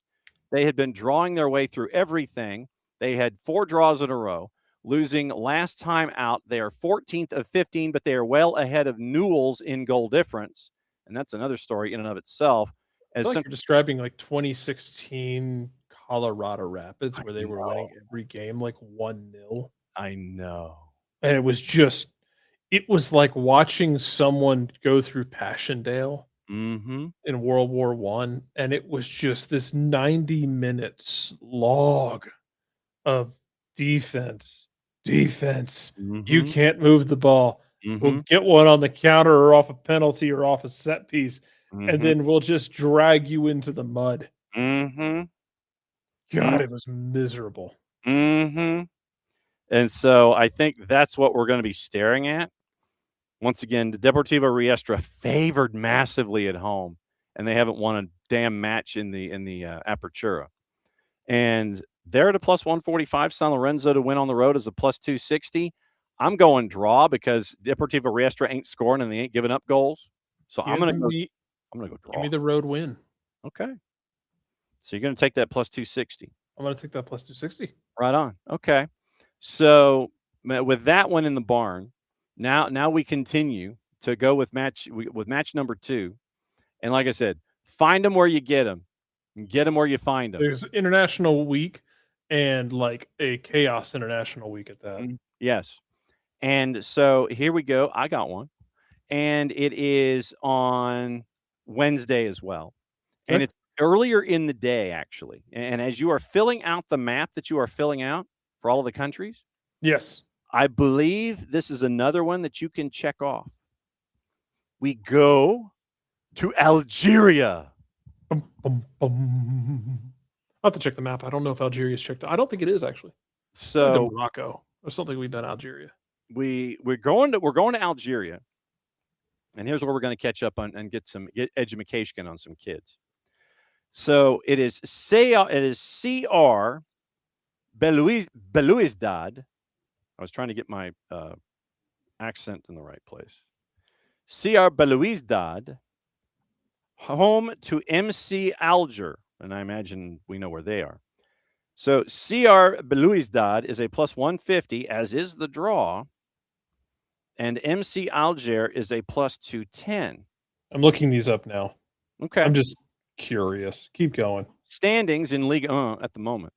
They had been drawing their way through everything. They had 4 draws in a row. Losing last time out, they are 14th of 15, but they are well ahead of Newell's in goal difference. And that's another story in and of itself. I feel like you're describing like 2016 Colorado Rapids, where they were winning every game like 1-0. I know. And it was like watching someone go through Passchendaele in World War I, and it was just this 90 minutes slog of defense. You can't move the ball. We'll get one on the counter or off a penalty or off a set piece, and then we'll just drag you into the mud. God, it was miserable. And so I think that's what we're going to be staring at. Once again, the Deportivo Riestra favored massively at home, and they haven't won a damn match in the Apertura. And they're at a plus 145. San Lorenzo to win on the road is a plus 260. I'm going draw because Deportivo Riestra ain't scoring and they ain't giving up goals. So I'm going to go draw. Give me the road win. Okay. So you're going to take that plus 260. I'm going to take that plus 260. Right on. Okay. So with that one in the barn, now we continue to go with match number 2. And like I said, find them where you get them. Get them where you find them. There's International Week and like a Chaos International Week at that. Yes. And so here we go. I got one. And it is on Wednesday as well. Okay. And it's earlier in the day, actually. And as you are filling out the map that you are filling out for all of the countries, yes, I believe this is another one that you can check off. We go to Algeria. I'll have to check the map. I don't know if Algeria's checked. I don't think it is actually. So Morocco or something. We've done Algeria. We're going to Algeria, and here's where we're going to catch up on and get education on some kids. So it is CR Belouizdad. I was trying to get my accent in the right place. CR Belouizdad, home to MC Alger, and I imagine we know where they are. So CR Belouizdad is a plus 150, as is the draw. And MC Alger is a plus 210. I'm looking these up now. Okay. I'm just curious. Keep going. Standings in Ligue 1 at the moment.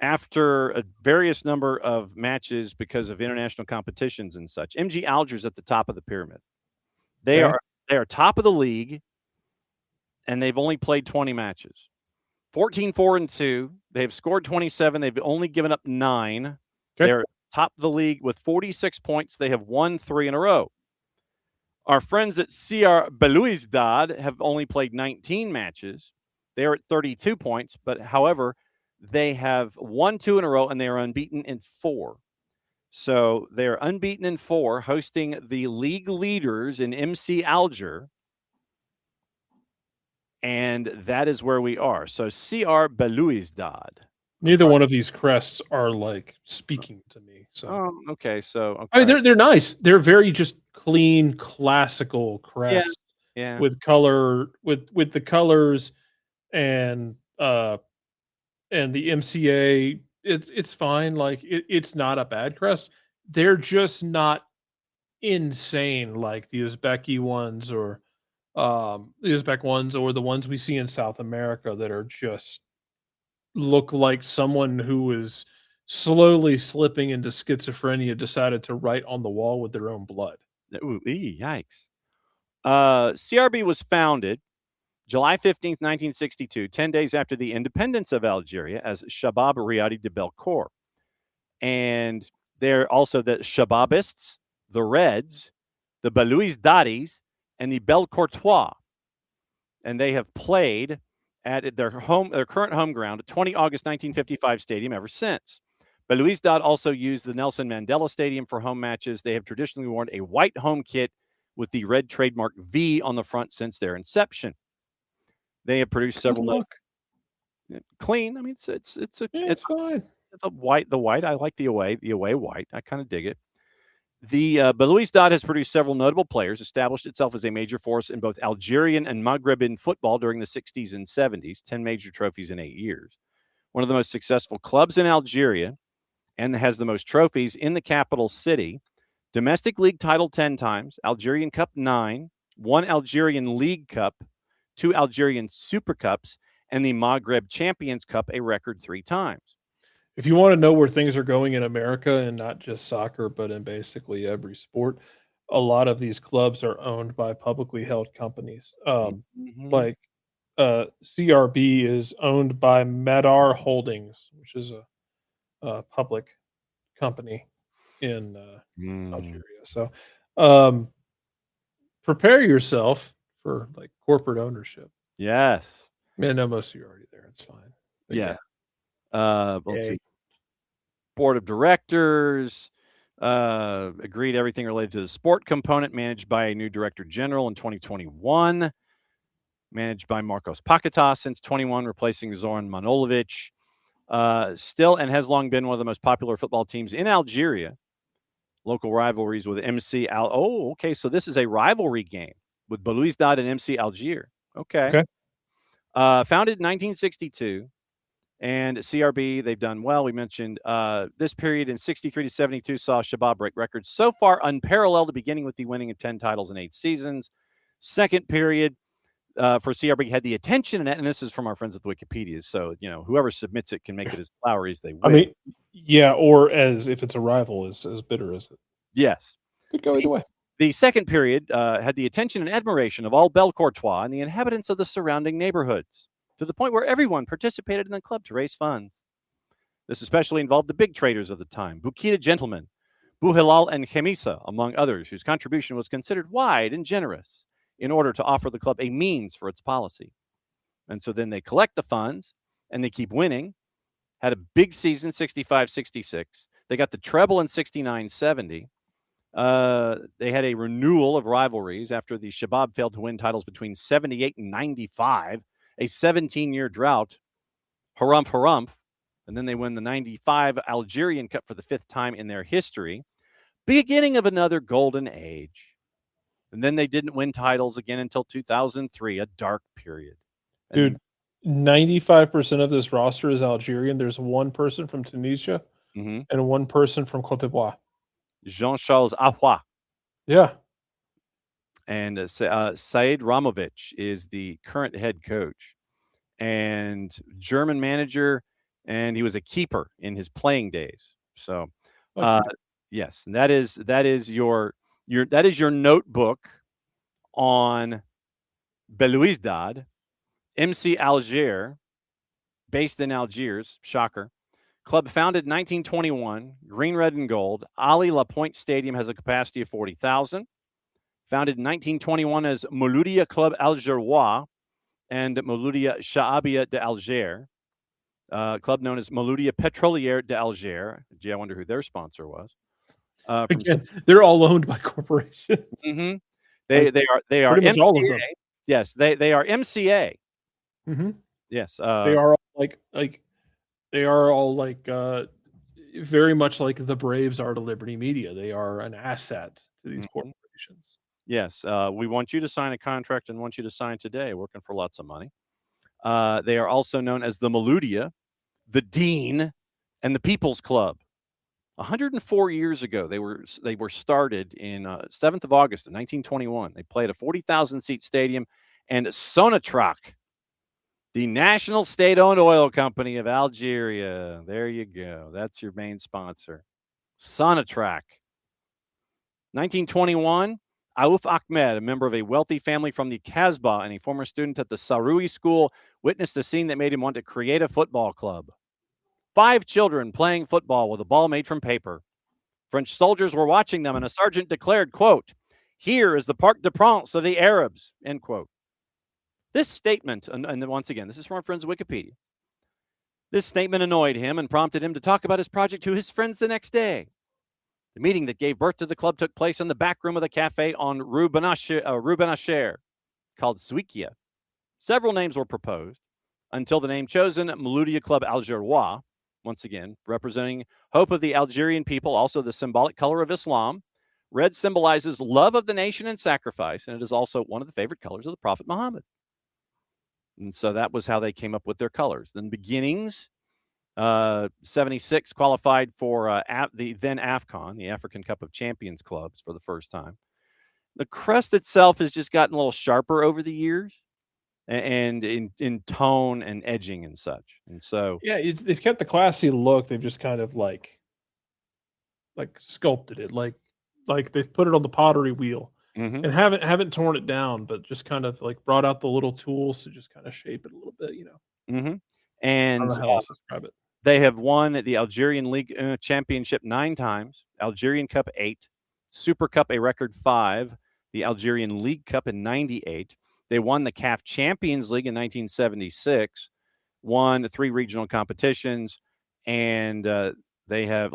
After a various number of matches because of international competitions and such, MG Alger's at the top of the pyramid. They Okay. are top of the league, and they've only played 20 matches. 14-4-2. They've scored 27. They've only given up 9. Okay. They're top of the league with 46 points. They have won 3 in a row. Our friends at CR Belouizdad have only played 19 matches. They are at 32 points, but however, they have won 2 in a row, and they are unbeaten in 4. So they are unbeaten in 4, hosting the league leaders in MC Alger. And that is where we are. So CR Belouizdad. Neither one of these crests are like speaking to me. So okay. So okay. I mean, they're nice. They're very just clean, classical crests Yeah. with color, with the colors and the MCA. It's fine. Like it's not a bad crest. They're just not insane like the Uzbeki ones or the Uzbek ones or the ones we see in South America that are just look like someone who is slowly slipping into schizophrenia decided to write on the wall with their own blood. Ooh, yikes. CRB was founded July 15th, 1962, 10 days after the independence of Algeria, as Shabab Riyadi de Belcourt. And they're also the Shababists, the Reds, the Belouizdadis, and the Belcourtois. And they have played at their current home ground at 20 August 1955 Stadium ever since. Belouizdad also used the Nelson Mandela Stadium for home matches. They have traditionally worn a white home kit with the red trademark V on the front since their inception. They have produced several clean. I mean, it's fine. The white. I like the away white. I kind of dig it. The Belouizdad has produced several notable players, established itself as a major force in both Algerian and Maghrebian football during the 60s and 70s, 10 major trophies in 8 years. One of the most successful clubs in Algeria and has the most trophies in the capital city. Domestic league title 10 times, Algerian Cup 9, 1 Algerian League Cup, 2 Algerian Super Cups, and the Maghreb Champions Cup a record 3 times. If you want to know where things are going in America and not just soccer, but in basically every sport, a lot of these clubs are owned by publicly held companies. Like CRB is owned by Medar Holdings, which is a public company in Algeria. So prepare yourself for like corporate ownership. Yes. Man, no, most of you are already there. It's fine. But yeah. Let's see. Board of directors agreed everything related to the sport component, managed by a new director general in 2021, managed by Marcos Paquetá since 21, replacing Zoran Manojlovic. Still and has long been one of the most popular football teams in Algeria. Local rivalries with MC Al. Oh, okay. So this is a rivalry game with Belouizdad and MC Alger. Okay. Founded in 1962. And CRB, they've done well. We mentioned this period in 63 to 72 saw Shabab break records so far unparalleled, beginning with the winning of 10 titles in 8 seasons. Second period for CRB had the attention, and this is from our friends at the Wikipedia. So, whoever submits it can make it as flowery as they wish. I mean, yeah, or as if it's a rival, as bitter as it. Yes. Could go either way. The second period had the attention and admiration of all Belcourtois and the inhabitants of the surrounding neighborhoods, to the point where everyone participated in the club to raise funds. This especially involved the big traders of the time, Boukida gentlemen, Bouhilal and Khemisa, among others, whose contribution was considered wide and generous in order to offer the club a means for its policy. And so then they collect the funds, and they keep winning. Had a big season, 65-66. They got the treble in 69-70. They had a renewal of rivalries after the Shabab failed to win titles between 78 and 95. A 17-year drought, harumph, and then they win the 95 Algerian Cup for the 5th time in their history. Beginning of another golden age. And then they didn't win titles again until 2003, a dark period. Dude, 95% of this roster is Algerian. There's one person from Tunisia Mm-hmm. and one person from Cote d'Ivoire. Jean-Charles Ahoua. Yeah. And Said Ramovic is the current head coach and German manager, and he was a keeper in his playing days. So, Okay. yes, and that is your notebook on Belouizdad, MC Alger, based in Algiers. Shocker. Club founded in 1921, green, red, and gold. Ali Lapointe Stadium has a capacity of 40,000. Founded in 1921 as Mouloudia Club Algerois and Mouloudia Sha'abia de Alger. Club known as Mouloudia Petrolière de Alger. Gee, I wonder who their sponsor was. Again, they're all owned by corporations. Mm-hmm. They are pretty much MCA. all of them. Yes, they are MCA. Mm-hmm. Yes, they are all like they are all like very much like the Braves are to Liberty Media. They are an asset to these corporations. Yes, we want you to sign a contract and want you to sign today, working for lots of money. They are also known as the Mouloudia, the Dean, and the People's Club. 104 years ago, they were started in 7th of August of 1921. They played a 40,000 seat stadium, and Sonatrach, the national state-owned oil company of Algeria. There you go. That's your main sponsor, Sonatrach. 1921. Aouf Ahmed, a member of a wealthy family from the Kasbah and a former student at the Saroui School, witnessed a scene that made him want to create a football club. 5 children playing football with a ball made from paper. French soldiers were watching them, and a sergeant declared, quote, "Here is the Parc des Princes of the Arabs," end quote. This statement, and once again, this is from our friends Wikipedia. This statement annoyed him and prompted him to talk about his project to his friends the next day. The meeting that gave birth to the club took place in the back room of the cafe on Rue Benacher, called Suikia. Several names were proposed until the name chosen, Mouloudia Club Algerois, once again, representing hope of the Algerian people, also the symbolic color of Islam. Red symbolizes love of the nation and sacrifice, and it is also one of the favorite colors of the Prophet Muhammad. And so that was how they came up with their colors. Then beginnings, 76 qualified for the then AFCON, the African Cup of Champions clubs, for the first time. The crest itself has just gotten a little sharper over the years, and in tone and edging and such. And so, yeah, they've kept the classy look. They've just kind of like sculpted it, like they've put it on the pottery wheel and haven't torn it down, but just kind of like brought out the little tools to just kind of shape it a little bit, And I don't know how else to describe it. They have won the Algerian League Championship 9 times, Algerian Cup 8, Super Cup a record 5, the Algerian League Cup in 98. They won the CAF Champions League in 1976, won 3 regional competitions, and they have,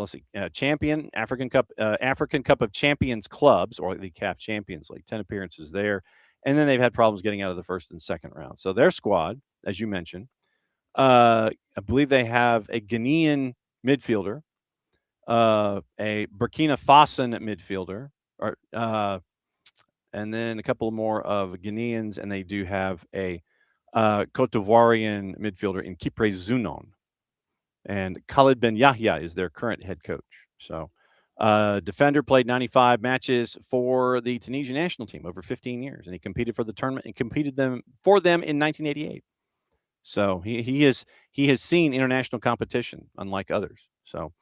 champion African Cup of Champions clubs, or the CAF Champions League, 10 appearances there, and then they've had problems getting out of the first and second round. So their squad, as you mentioned, I believe they have a Ghanaian midfielder, a Burkina Faso midfielder, and then a couple more of Ghanaians, and they do have a Cote d'Ivoirian midfielder in Kipre Zunon. And Khalid Ben Yahya is their current head coach. So, defender, played 95 matches for the Tunisian national team over 15 years, and he competed for the tournament and competed for them in 1988. So he has seen international competition, unlike others. So,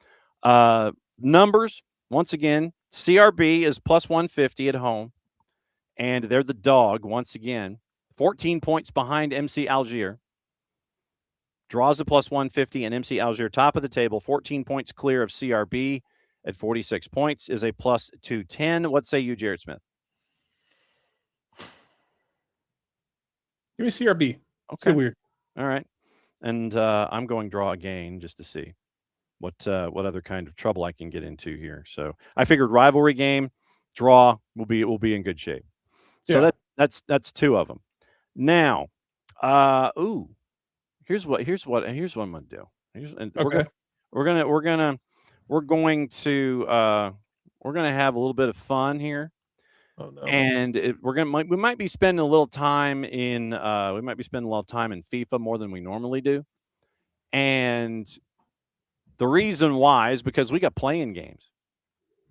numbers, once again, CRB is plus 150 at home, and they're the dog once again. 14 points behind MC Alger. Draws a plus 150, and MC Alger top of the table, 14 points clear of CRB at 46 points, is a plus 210. What say you, Jarrett Smith? Give me CRB. Okay. Weird. All right. And I'm going draw again just to see what other kind of trouble I can get into here. So I figured rivalry game, draw, will be in good shape. So that's 2 of them. Now, here's what I'm gonna do. We're going to have a little bit of fun here. Oh no. And we might be spending a little time in FIFA more than we normally do. And the reason why is because we got playing games.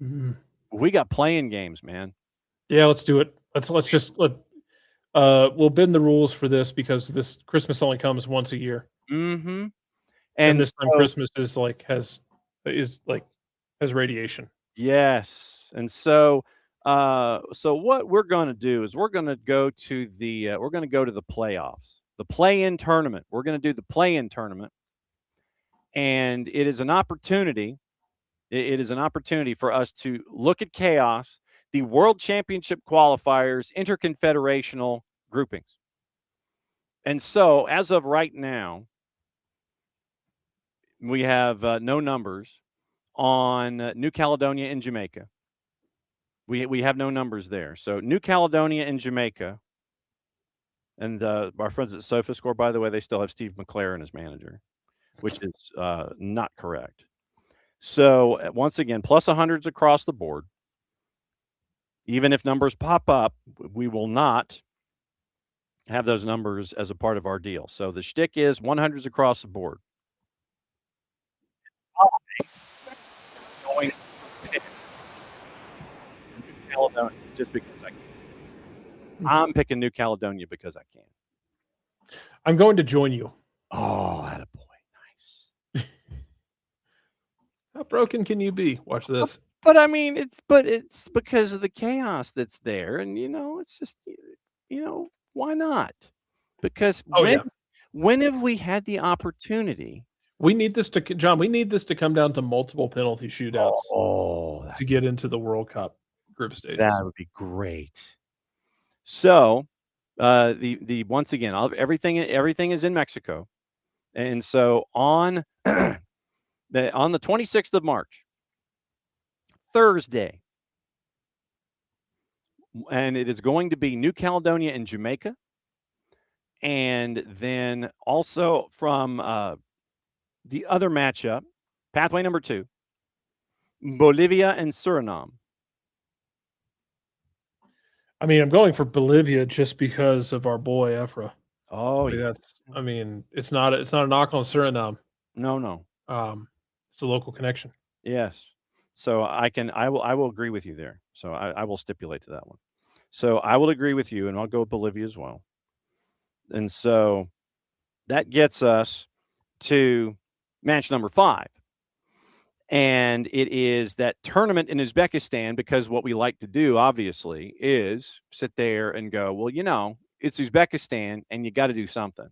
Mhm. We got playing games, man. Yeah, let's do it. We'll bend the rules for this because this Christmas only comes once a year, Mm-hmm. and And this time so Christmas has radiation. yes. And so so what we're going to do is we're going to go to the playoffs. The play-in tournament. We're going to do the play-in tournament, and it is an opportunity. It is an opportunity for us to look at chaos, the World Championship qualifiers, interconfederational groupings. And so, as of right now, we have no numbers on New Caledonia and Jamaica. We have no numbers there. So New Caledonia and Jamaica, and our friends at SofaScore, by the way, they still have Steve McLaren as manager, which is not correct. So once again, plus 100s across the board. Even if numbers pop up, we will not have those numbers as a part of our deal. So the shtick is 100s across the board. Going New Caledonia just because I can. I'm picking New Caledonia because I can. I'm going to join you. Oh, attaboy. Nice. How broken can you be? Watch this. But I mean, it's because of the chaos that's there, and it's just why not? Because Oh yeah, when have we had the opportunity? we need this to John. We need this to come down to multiple penalty shootouts Oh, to get into the World Cup group stages. that would be great. So, the once again, everything is in Mexico, and so on on the 26th of March, Thursday, and it is going to be New Caledonia and Jamaica, and then also from the other matchup, pathway number 2, Bolivia and Suriname. I mean, I'm going for Bolivia just because of our boy Efra. Oh, I mean, yeah. it's not a knock on Suriname. No. It's a local connection. Yes. So I will agree with you there. So I will stipulate to that one. So I will agree with you, and I'll go with Bolivia as well. And so that gets us to match number 5. And it is that tournament in Uzbekistan, because what we like to do, obviously, is sit there and go, well, it's Uzbekistan, and you got to do something.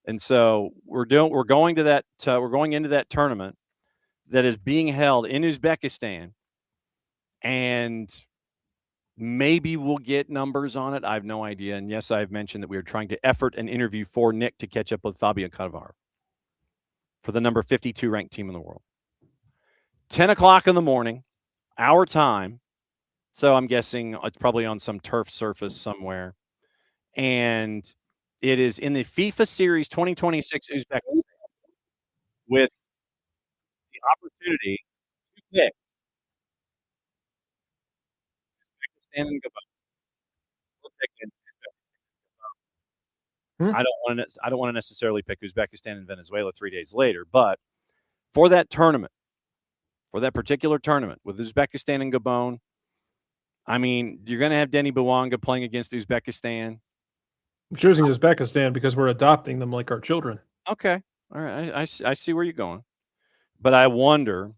And so we're going into that tournament that is being held in Uzbekistan, and maybe we'll get numbers on it. I have no idea. And yes, I've mentioned that we are trying to effort an interview for Nick to catch up with Fabio Cannavaro for the number 52 ranked team in the world. 10 o'clock in the morning, our time. So I'm guessing it's probably on some turf surface somewhere. And it is in the FIFA Series 2026 Uzbekistan with the opportunity to pick Uzbekistan and Gabon. We're picking Hmm. I don't want to necessarily pick Uzbekistan and Venezuela 3 days later, but for that tournament, for that particular tournament with Uzbekistan and Gabon, I mean, you're going to have Denis Bouanga playing against Uzbekistan. I'm choosing Uzbekistan because we're adopting them like our children. Okay, all right, I see where you're going, but I wonder.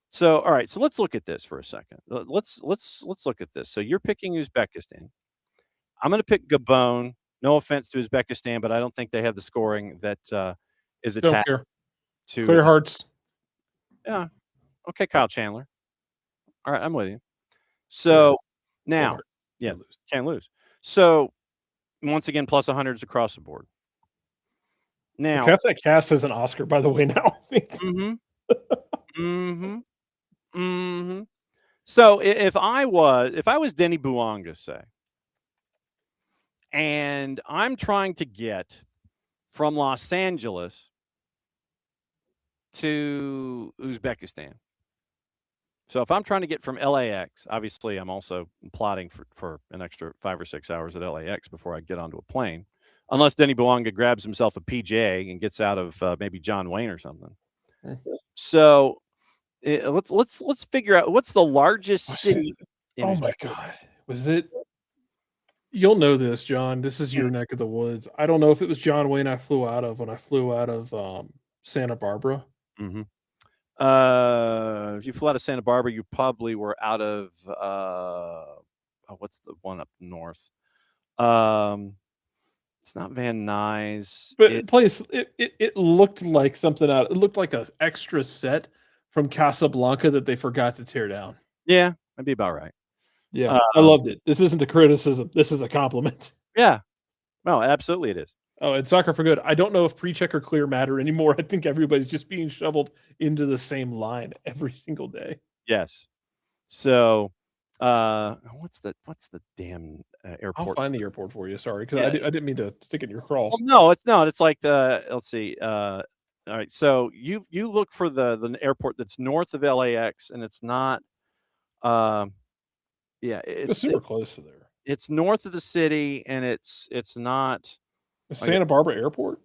So, all right, so let's look at this for a second. Let's look at this. So you're picking Uzbekistan. I'm going to pick Gabon. No offense to Uzbekistan, but I don't think they have the scoring that is Don't attached care. to. Clear hearts. Yeah. Okay, Kyle Chandler. All right, I'm with you. So now, yeah, can't lose. So once again, plus 100s across the board. Now, That cast has an Oscar, by the way. Now. So if I was Denis Bouanga, say, and I'm trying to get from Los Angeles to Uzbekistan. So if I'm trying to get from LAX, obviously I'm also plotting for an extra 5 or 6 hours at LAX before I get onto a plane, unless Denis Bouanga grabs himself a PJ and gets out of maybe John Wayne or something. So let's figure out what's the largest city in Oh my God. Was it? You'll know this, John. This is your neck of the woods. I don't know if it was John Wayne I flew out of when I flew out of Santa Barbara. Mm-hmm. If you flew out of Santa Barbara, you probably were out of what's the one up north? It's not Van Nuys. But it looked like something out. It looked like an extra set from Casablanca that they forgot to tear down. Yeah, that'd be about right. Yeah, I loved it. This isn't a criticism. This is a compliment. Yeah. No, absolutely it is. Oh, and Soccer for Good. I don't know if pre-check or clear matter anymore. I think everybody's just being shoveled into the same line every single day. Yes. So, what's the damn airport? I'll find the airport for you. Sorry, because I didn't mean to stick it in your crawl. Well, no, it's like the. Let's see. All right. So you look for the airport that's north of LAX, and it's not. Yeah, It's super close to there. It's north of the city, and it's not. Santa Barbara Airport.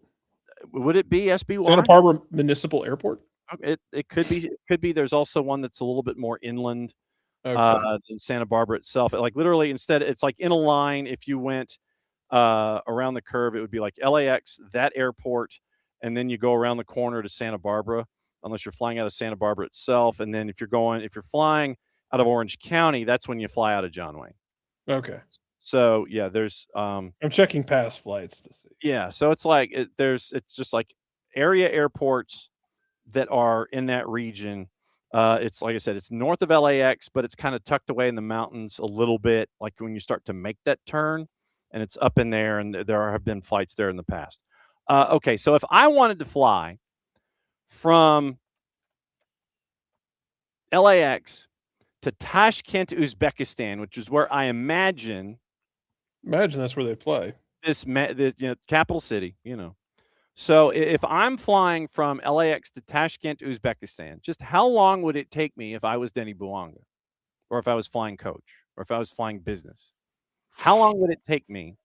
Would it be SBY? Santa Barbara Municipal Airport. It could be. It could be. There's also one that's a little bit more inland than Santa Barbara itself. Like literally, instead, it's like in a line. If you went around the curve, it would be like LAX, that airport, and then you go around the corner to Santa Barbara, unless you're flying out of Santa Barbara itself. And then if you're flying out of Orange County, that's when you fly out of John Wayne. Okay. So yeah, there's I'm checking past flights to see. Yeah, so it's like it's just like area airports that are in that region. It's like I said, it's north of LAX, but it's kind of tucked away in the mountains a little bit, like when you start to make that turn, and it's up in there, and there have been flights there in the past. Okay, so if I wanted to fly from LAX to Tashkent, Uzbekistan, which is where I imagine that's where they play. This capital city, So if I'm flying from LAX to Tashkent, Uzbekistan, just how long would it take me if I was Denis Bouanga, or if I was flying coach, or if I was flying business? How long would it take me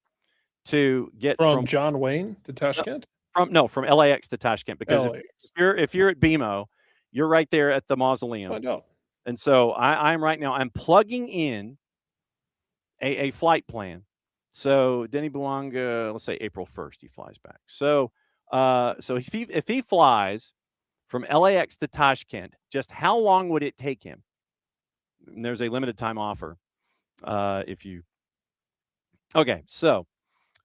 to get from John Wayne to Tashkent? From LAX to Tashkent, because if you're at BMO, you're right there at the mausoleum. Find out. And so I'm plugging in a flight plan. So Denis Bouanga, let's say April 1st, he flies back. So if he flies from LAX to Tashkent, just how long would it take him? And there's a limited time offer. Okay, so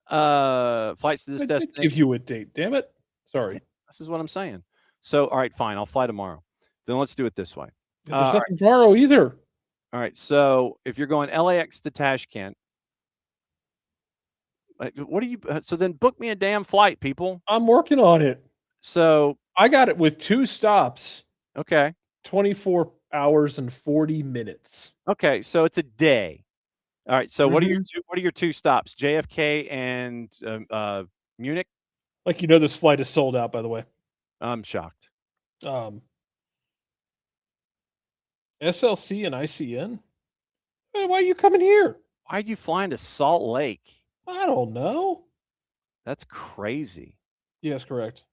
flights to this destination. Give you a date, damn it. Sorry. This is what I'm saying. So, all right, fine. I'll fly tomorrow. Then let's do it this way. There's nothing tomorrow either. All right. So if you're going LAX to Tashkent, what do you? So then book me a damn flight, people. I'm working on it. So I got it with 2 stops. Okay. 24 hours and 40 minutes. Okay, so it's a day. All right. So what are your 2 stops? JFK and Munich. Like this flight is sold out. By the way, I'm shocked. SLC and ICN. Hey, why are you coming here? Why are you flying to Salt Lake? I don't know. That's crazy. Yes, correct.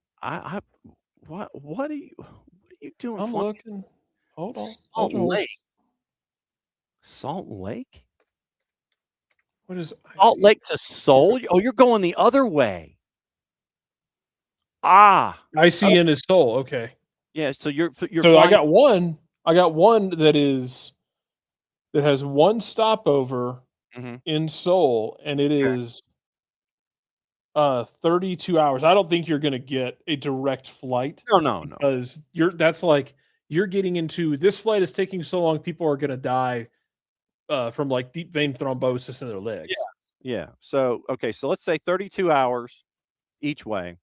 What are you doing? I'm looking. Hold on. Salt Lake. Salt Lake? What is Salt Lake to Seoul? Oh, you're going the other way. ICN is Seoul. Okay. Yeah, so you're so flying... I got one that has 1 stopover in Seoul, and it is 32 hours. I don't think you're going to get a direct flight. No. Because you're getting into, this flight is taking so long, people are going to die from like deep vein thrombosis in their legs. Yeah. So let's say 32 hours each way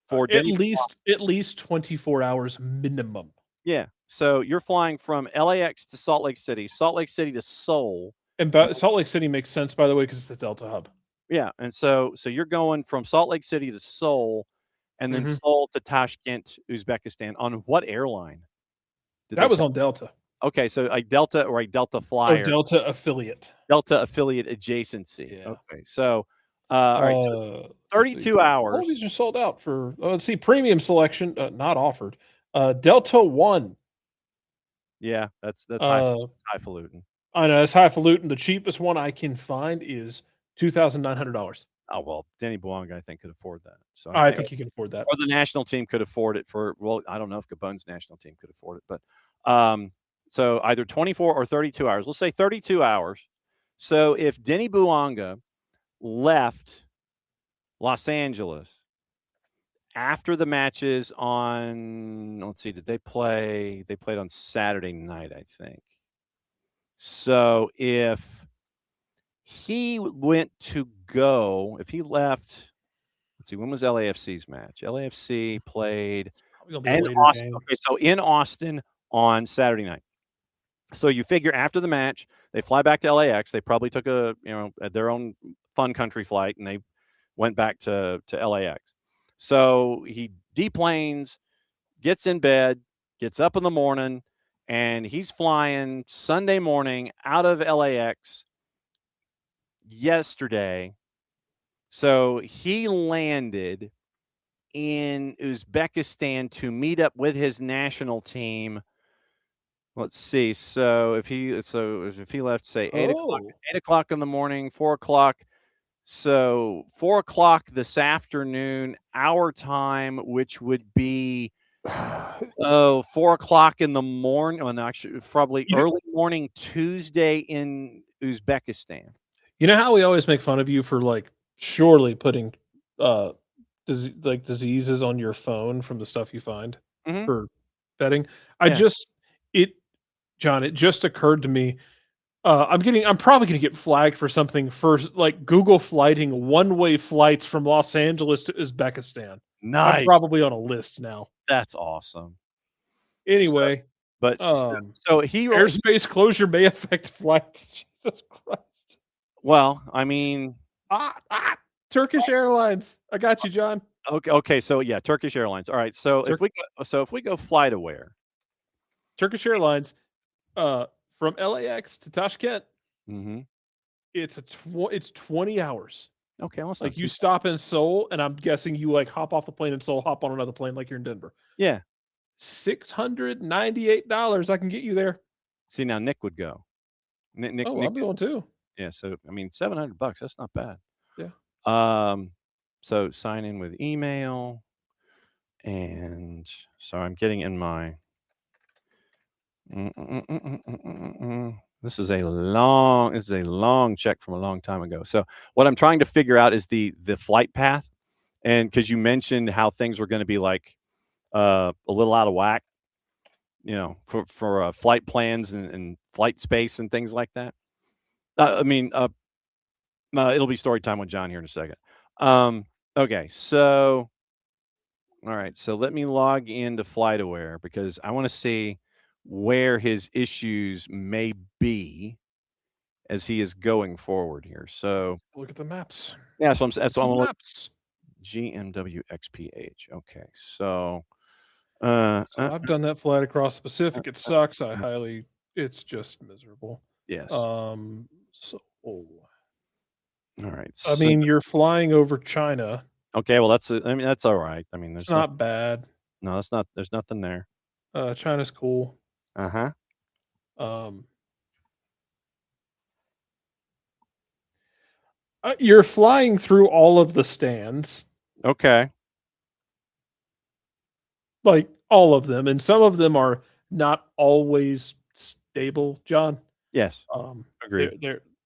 for at least 24 hours minimum. Yeah. So you're flying from LAX to Salt Lake City to Seoul. And Salt Lake City makes sense, by the way, because it's a Delta hub. Yeah. And so you're going from Salt Lake City to Seoul, and then Seoul to Tashkent, Uzbekistan. On what airline? That was on Delta. Okay, so a Delta or a Delta Oh, Flyer, Delta affiliate. Delta affiliate adjacency. Yeah. Okay, so all right, so Let's see. 32 All of hours. these are sold out for. Let's see. Premium selection not offered. Delta One. Yeah, that's Uh, highfalutin. I know it's highfalutin. The cheapest one I can find is $2,900. Oh well, Denis Bouanga I think could afford that. So I I think, think you can afford that. or the national team could afford it for. Well, I don't know if Gabon's national team could afford it, but so either 24 or 32 hours. Let's say 32 hours. So if Denis Bouanga left Los Angeles after the matches on, let's see, did they play? They played on Saturday night, I think. So if he went to go, if he left, let's see, when was LAFC's match? LAFC played Probably gonna be a in later Austin. game. Okay, so in Austin on Saturday night. So you figure after the match, they fly back to LAX. They probably took their own fun country flight, and they went back to LAX. So he deplanes, gets in bed, gets up in the morning, and he's flying Sunday morning out of LAX yesterday. So he landed in Uzbekistan to meet up with his national team. Let's see. So if he left, say 8 o'clock, Oh. 8 o'clock in the morning, 4 o'clock. So 4 o'clock this afternoon, our time, which would be 4 o'clock in the morning. Well, no, actually, probably You know, early morning Tuesday in Uzbekistan. you know how we always make fun of you for like surely putting uh diseases on your phone from the stuff you find Hmm. for betting. I Yeah. just it John, it just occurred to me. I'm probably gonna get flagged for something for like Google flighting one-way flights from Los Angeles to Uzbekistan. I'm Nice. probably on a list now. That's awesome. So, Anyway, but um, he airspace closure may affect flights. Jesus Christ. well, I mean, Turkish Airlines. I got you, John. okay, so yeah, Turkish Airlines. All right, so Tur if we go FlightAware. Turkish Airlines, from LAX to Tashkent, Mhm. it's 20 hours. Okay, well, that's not Like, you too. stop in Seoul, and I'm guessing you, like, hop off the plane in Seoul, hop on another plane like you're in Denver. Yeah. $698, I can get you there. See, now Nick would go. Oh, Nick I'm is going too. yeah, so, I mean, $700, that's not bad. Yeah. So sign in with email, and so I'm getting in my this is a long check from a long time ago. So what I'm trying to figure out is the flight path, and because you mentioned how things were gonna be, like, a little out of whack, for flight plans and flight space and things like that. I mean, it'll be story time with John here in a second. Okay, so all right, so let me log into FlightAware because I want to see where his issues may be as he is going forward here. So Look at the maps. yeah, Look at so I'm some gonna look maps. GMWXPH. Okay, so So I've done that flight across the uh, Pacific. It sucks. uh, It's just miserable. yes. So All right. I So mean, you're flying over China. okay, well I mean that's all right. I mean It's there's not bad. no, that's not there's nothing there. China's cool. Uh huh. Um, you're flying through all of the stands, Okay. like all of them, and some of them are not always stable, John. Yes. Um, Agreed.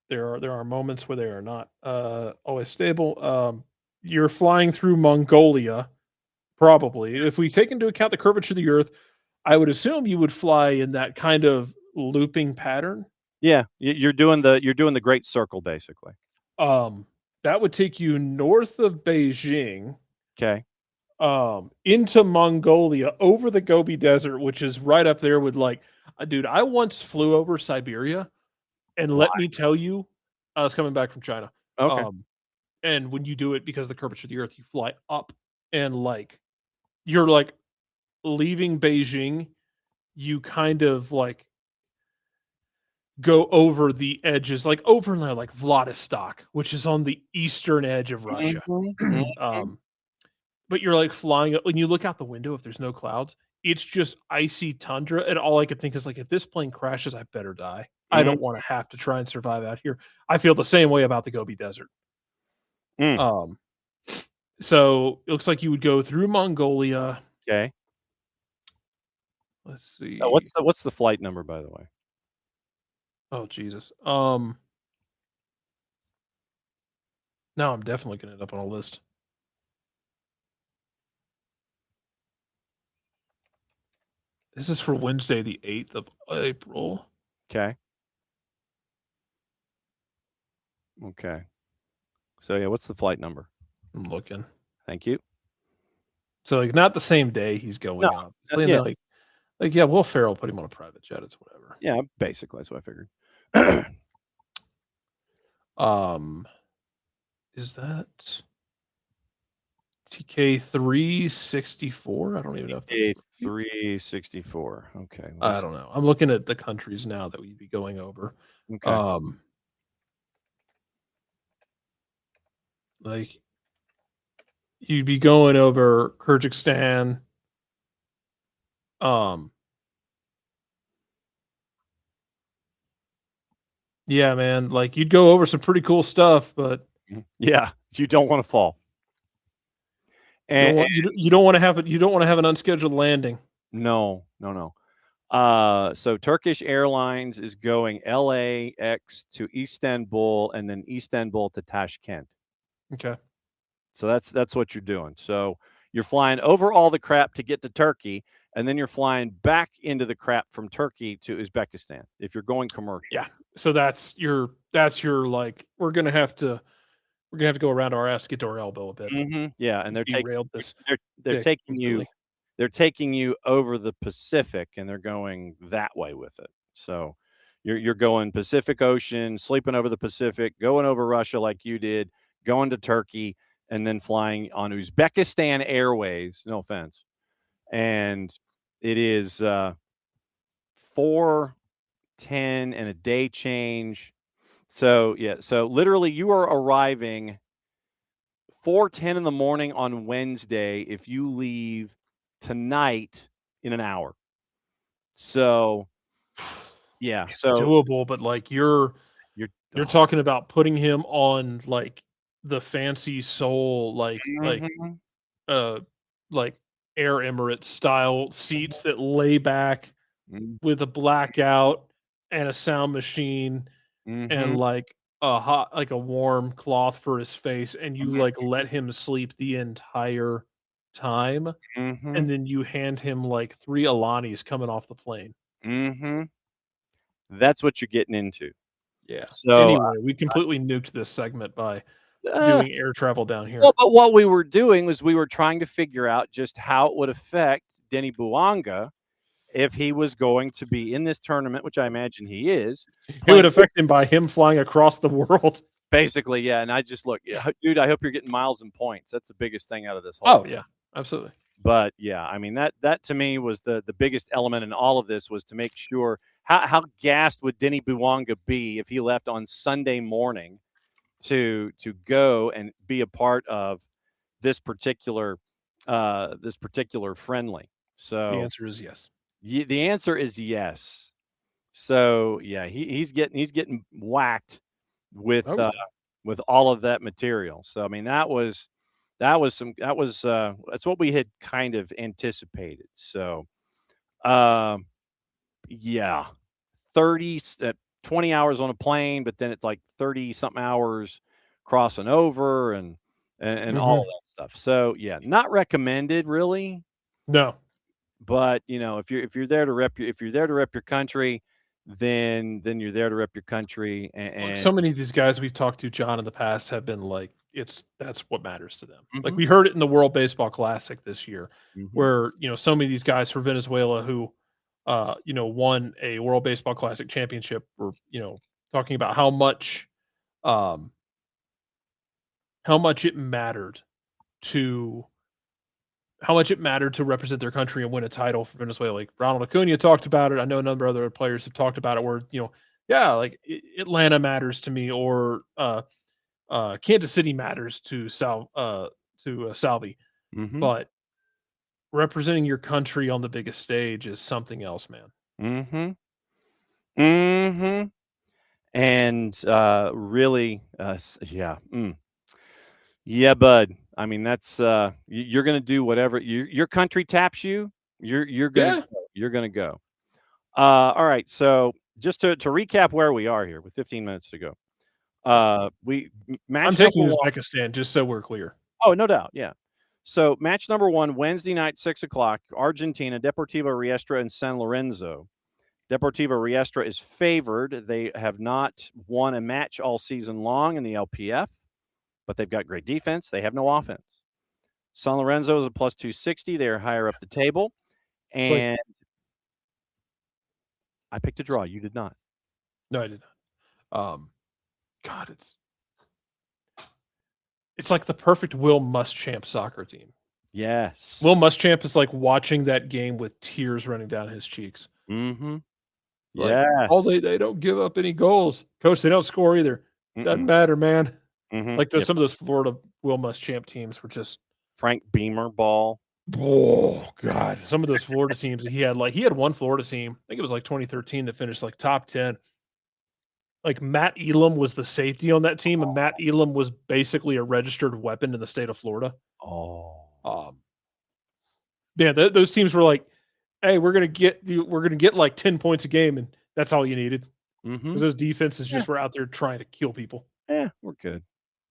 there are moments where they are not always stable. You're flying through Mongolia, probably. If we take into account the curvature of the Earth, I would assume you would fly in that kind of looping pattern. Yeah, you're doing the great circle basically. Um, that would take you north of Beijing, Okay. into Mongolia, over the Gobi Desert, which is right up there with like, dude, I once flew over Siberia, and Why? let me tell you, I was coming back from China. Okay. Um, and when you do it because of the curvature of the Earth, you fly up, and like you're like leaving Beijing, you kind of like go over the edges, like over like Vladivostok, which is on the eastern edge of Russia. Mhm, mhm. But you're like flying when you look out the window, if there's no clouds, it's just icy tundra. And all I could think is like, if this plane crashes, I better die. I Mm, don't want to have to try and survive out here. I feel the same way about the Gobi Desert. mm. Um, so it looks like you would go through Mongolia. Okay. Let's see. What's the flight number, by the way? Oh Jesus. Now I'm definitely gonna end up on a list. This is for Wednesday, the 8th of April. Okay. Okay. So yeah, what's the flight number? I'm looking. Thank you. So like not the same day he's No. going, obviously. And Yeah. they're like, yeah, Will Ferrell put him on a private jet. It's whatever. Yeah. Basically, that's what I figured. Um, is that TK 364? I don't even know if that's A right. 364. Okay. I don't know. I'm looking at the countries now that we'd be going over. Okay. Like you'd be going over Kyrgyzstan. Yeah, man. Like you'd go over some pretty cool stuff, but Yeah, you don't want to fall. you don't want to have it. You don't want to have an unscheduled landing. No. So Turkish Airlines is going LAX to Istanbul and then Istanbul to Tashkent. Okay. So that's what you're doing. So you're flying over all the crap to get to Turkey, and then you're flying back into the crap from Turkey to Uzbekistan if you're going commercial. Yeah. So that's your like we're gonna have to go around our ass to get to our elbow a bit. Yeah, and they're this. they're taking completely. you over the Pacific, and they're going that way with it. So you're going Pacific Ocean, sleeping over the Pacific, going over Russia like you did, going to Turkey, and then flying on Uzbekistan Airways. No offense, and it is 4:10 and a day change. So yeah, so literally you are arriving 4:10 in the morning on Wednesday if you leave tonight in an hour. So yeah, It's so doable, but like you're you're talking about putting him on like the fancy soul Mhm, uh like Air Emirates style seats that lay back mm, with a blackout and a sound machine and mhm, like a hot like a warm cloth for his face, and you like let him sleep the entire time, mhm, and then you hand him like 3 Alanis coming off the plane. mhm. That's what you're getting into. Yeah. So, Anyway, we completely nuked this segment by uh, doing air travel down well, here. but what we were doing was we were trying to figure out just how it would affect Denis Bouanga if he was going to be in this tournament, which I imagine he is, It would playing affect him by him flying across the world. basically, yeah, and I just look, yeah, dude, I hope you're getting miles and points. That's the biggest thing out of this whole Oh, thing. yeah. Absolutely. But yeah, I mean that to me was the biggest element in all of this was to make sure how gassed would Denis Bouanga be if he left on Sunday morning to go and be a part of this particular friendly. The So answer is yes. the answer is yes. So yeah, he's getting whacked Oh, yeah. with all of that material. So I mean that's what we had kind of anticipated. So um yeah, 30 20 hours on a plane, but then it's like 30 something hours crossing over and all Mhm. of that stuff. So yeah, not recommended really, No. but you know, if you're there to if you're there to rep your country, then you're there to rep your country Look, and so many of these guys we've talked to, John, in the past have been like, that's what matters to them. Like mhm, we heard it in the World Baseball Classic this year, mhm, where so many of these guys from Venezuela who, won a World Baseball Classic championship were talking about um, how much it mattered to represent their country and win a title for Venezuela. Like Ronald Acuna talked about it. I know a number of other players have talked about it. Where Yeah, like Atlanta matters to me, or Kansas City matters to Salvi, Mm-hmm. but representing your country on the biggest stage is something else, man. Mm-hmm. Mm-hmm. And really, yeah. Yeah, bud. I mean, that's you're going to do whatever your country taps you. You're going to Yeah, go. You're going to go. All right. So just to recap where we are here with 15 minutes to go. I'm Match number taking one. Uzbekistan, just so we're clear. Oh, no doubt. Yeah. So match number one, Wednesday night, 6:00, Argentina, Deportivo Riestra and San Lorenzo. Deportivo Riestra is favored. They have not won a match all season long in the LPF, but they've got great defense. They have no offense. San Lorenzo is a plus 260. They're higher up the table. It's like And I picked a draw. You did not. no, I did not. God, it's like the perfect Will Muschamp soccer team. Yes. Will Muschamp is like watching that game with tears running down his cheeks. Mm-hmm. Like, Yes. oh, they don't give up any goals. Coach, they don't score either. Doesn't matter, man. Mm-hmm. Like Yep. some of those Florida Will Muschamp teams were just Frank Beamer ball. oh god. Some of those Florida teams that he had one Florida team, I think it was like 2013 that finished like top 10. Like Matt Elam was the safety on that team, and Matt Elam was basically a registered weapon in the state of Florida. Oh. Yeah, those teams were like, "Hey, we're gonna get like 10 points a game," and that's all you needed Mm-hmm. because those defenses Yeah. just were out there trying to kill people. Yeah, we're good.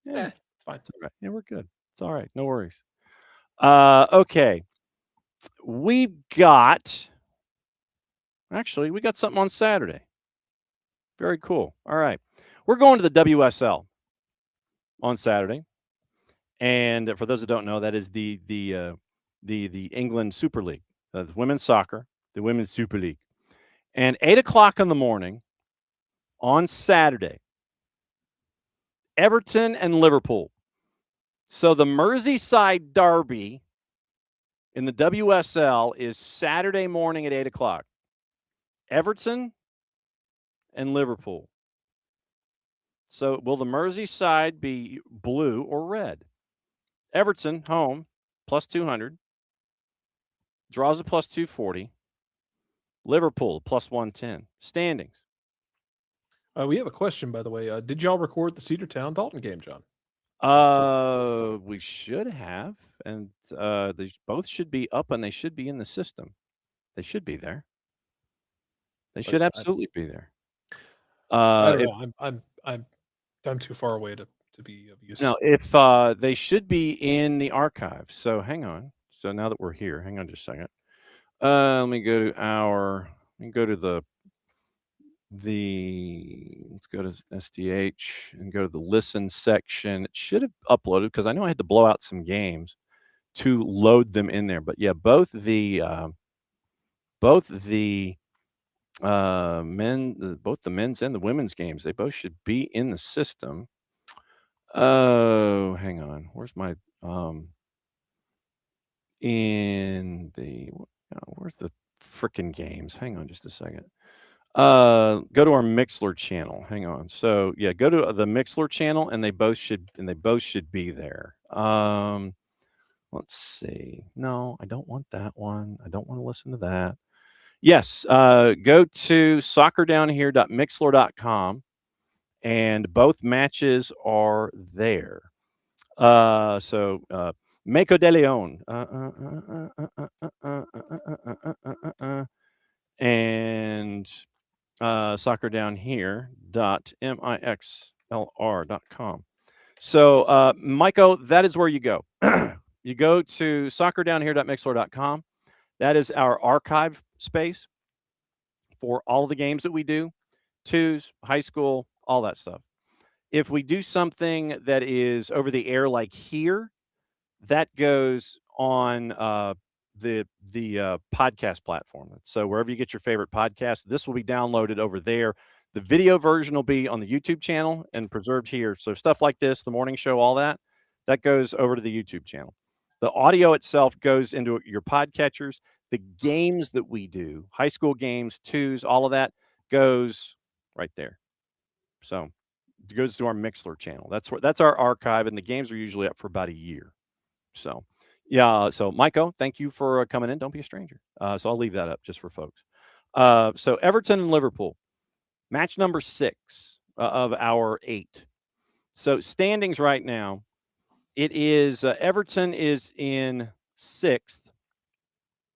Yeah, It's fine. it's all right. Yeah, we're good. It's all right. No worries. Okay. We've got actually we got something on Saturday. Very cool. All right. We're going to the WSL on Saturday. And for those that don't know, that is the England Super League, the women's soccer, the Women's Super League. And 8:00 in the morning on Saturday, Everton and Liverpool. So the Merseyside derby in the WSL is Saturday morning at 8:00. Everton and Liverpool. So will the Merseyside be blue or red? Everton home plus 200. Draws a plus 240. Liverpool plus 110. Standings. We have a question, by the way. Did y'all record the Cedartown Dalton game, John? We should have, and they both should be up, and they should be in the system. They should be there. They should absolutely be there. I don't know. I'm too far away to be of use. No, if they should be in the archives. So hang on. So now that we're here, hang on just a second. Let me go to let's go to SDH and go to the listen section. It should have uploaded because I know I had to blow out some games to load them in there. But yeah, both the men's and the women's games, they both should be in the system. Oh, hang on. Where's my where's the frickin' games? Hang on just a second. Go to our Mixler channel. Hang on. So yeah, go to the Mixler channel, and they both should be there. Let's see. No, I don't want that one. I don't want to listen to that. Yes, go to soccerdownhere.mixler.com, and both matches are there. So Meco de Leon and soccerdownhere.mixlr.com. So, Michael, that is where you go. You go to soccerdownhere.mixlr.com. That is our archive space for all the games that we do, twos, high school, all that stuff. If we do something that is over the air like here, that goes on the podcast platform. So wherever you get your favorite podcast, this will be downloaded over there. The video version will be on the YouTube channel and preserved here. So stuff like this, the morning show, all that goes over to the YouTube channel. The audio itself goes into your podcatchers. The games that we do, high school games, twos, all of that goes right there. So it goes to our Mixler channel. That's our archive, and the games are usually up for about a year. So, yeah. So, Maiko, thank you for coming in. Don't be a stranger. So I'll leave that up just for folks. So Everton and Liverpool, match number 6 of our 8. So standings right now, it is Everton is in 6th,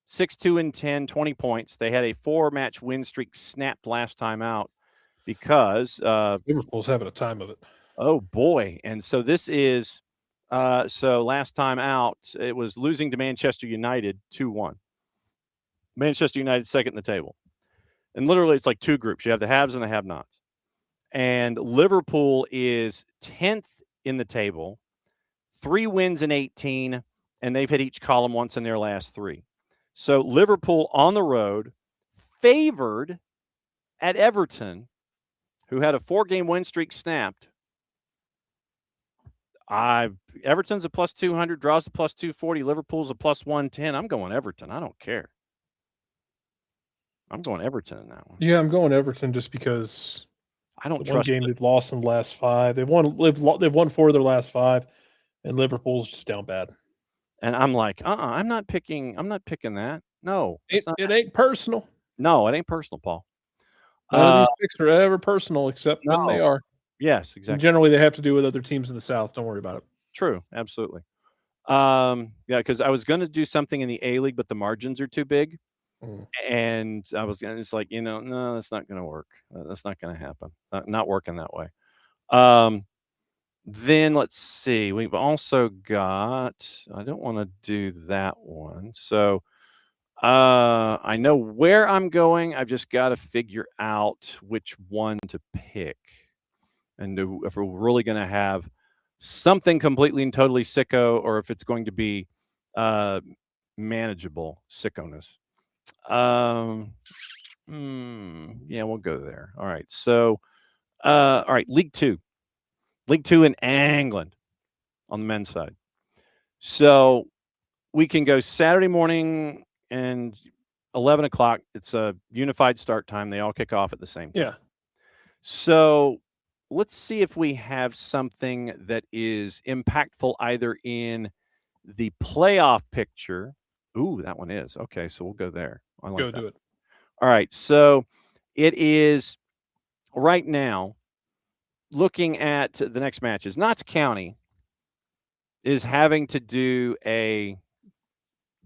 6-2-10, 20 points. They had a 4-match win streak snapped last time out because Liverpool's having a time of it. oh boy. And so this is so last time out, it was losing to Manchester United 2-1. Manchester United second in the table. And literally it's like 2 groups. You have the haves and the have-nots. And Liverpool is 10th in the table, 3 wins in 18, and they've hit each column once in their last 3. So Liverpool on the road, favored at Everton, who had a 4-game win streak snapped. Everton's a plus 200, draws a plus 240, Liverpool's a plus 110. I'm going Everton. I don't care. I'm going Everton in that one. Yeah, I'm going Everton just because I don't the trust one game it. they've lost in the last 5. They've won 4 of their last 5, and Liverpool's just down bad. And I'm like, I'm not picking that. No. It ain't personal. No, it ain't personal, Paul. None of these picks are ever personal except when they are. Yes, And exactly. generally, they have to do with other teams in the South. Don't worry about it. True, absolutely. Yeah, because I was going to do something in the A League, but the margins are too big, and I was going to, it's like, no, that's not going to work. That's not going to happen. Not working that way. Then let's see. We've also got. I don't want to do that one. So, I know where I'm going. I've just got to figure out which one to pick, and if we're really going to have something completely and totally sicko, or if it's going to be manageable sickoness. Yeah, we'll go there. All right. So, all right, League Two in England on the men's side. So we can go Saturday morning and 11 o'clock. It's a unified start time. They all kick off at the same time. Yeah. So let's see if we have something that is impactful either in the playoff picture. Ooh, that one is. Okay, so we'll go there. I like that. Do it. All right, so it is right now looking at the next matches. Notts County is having to do a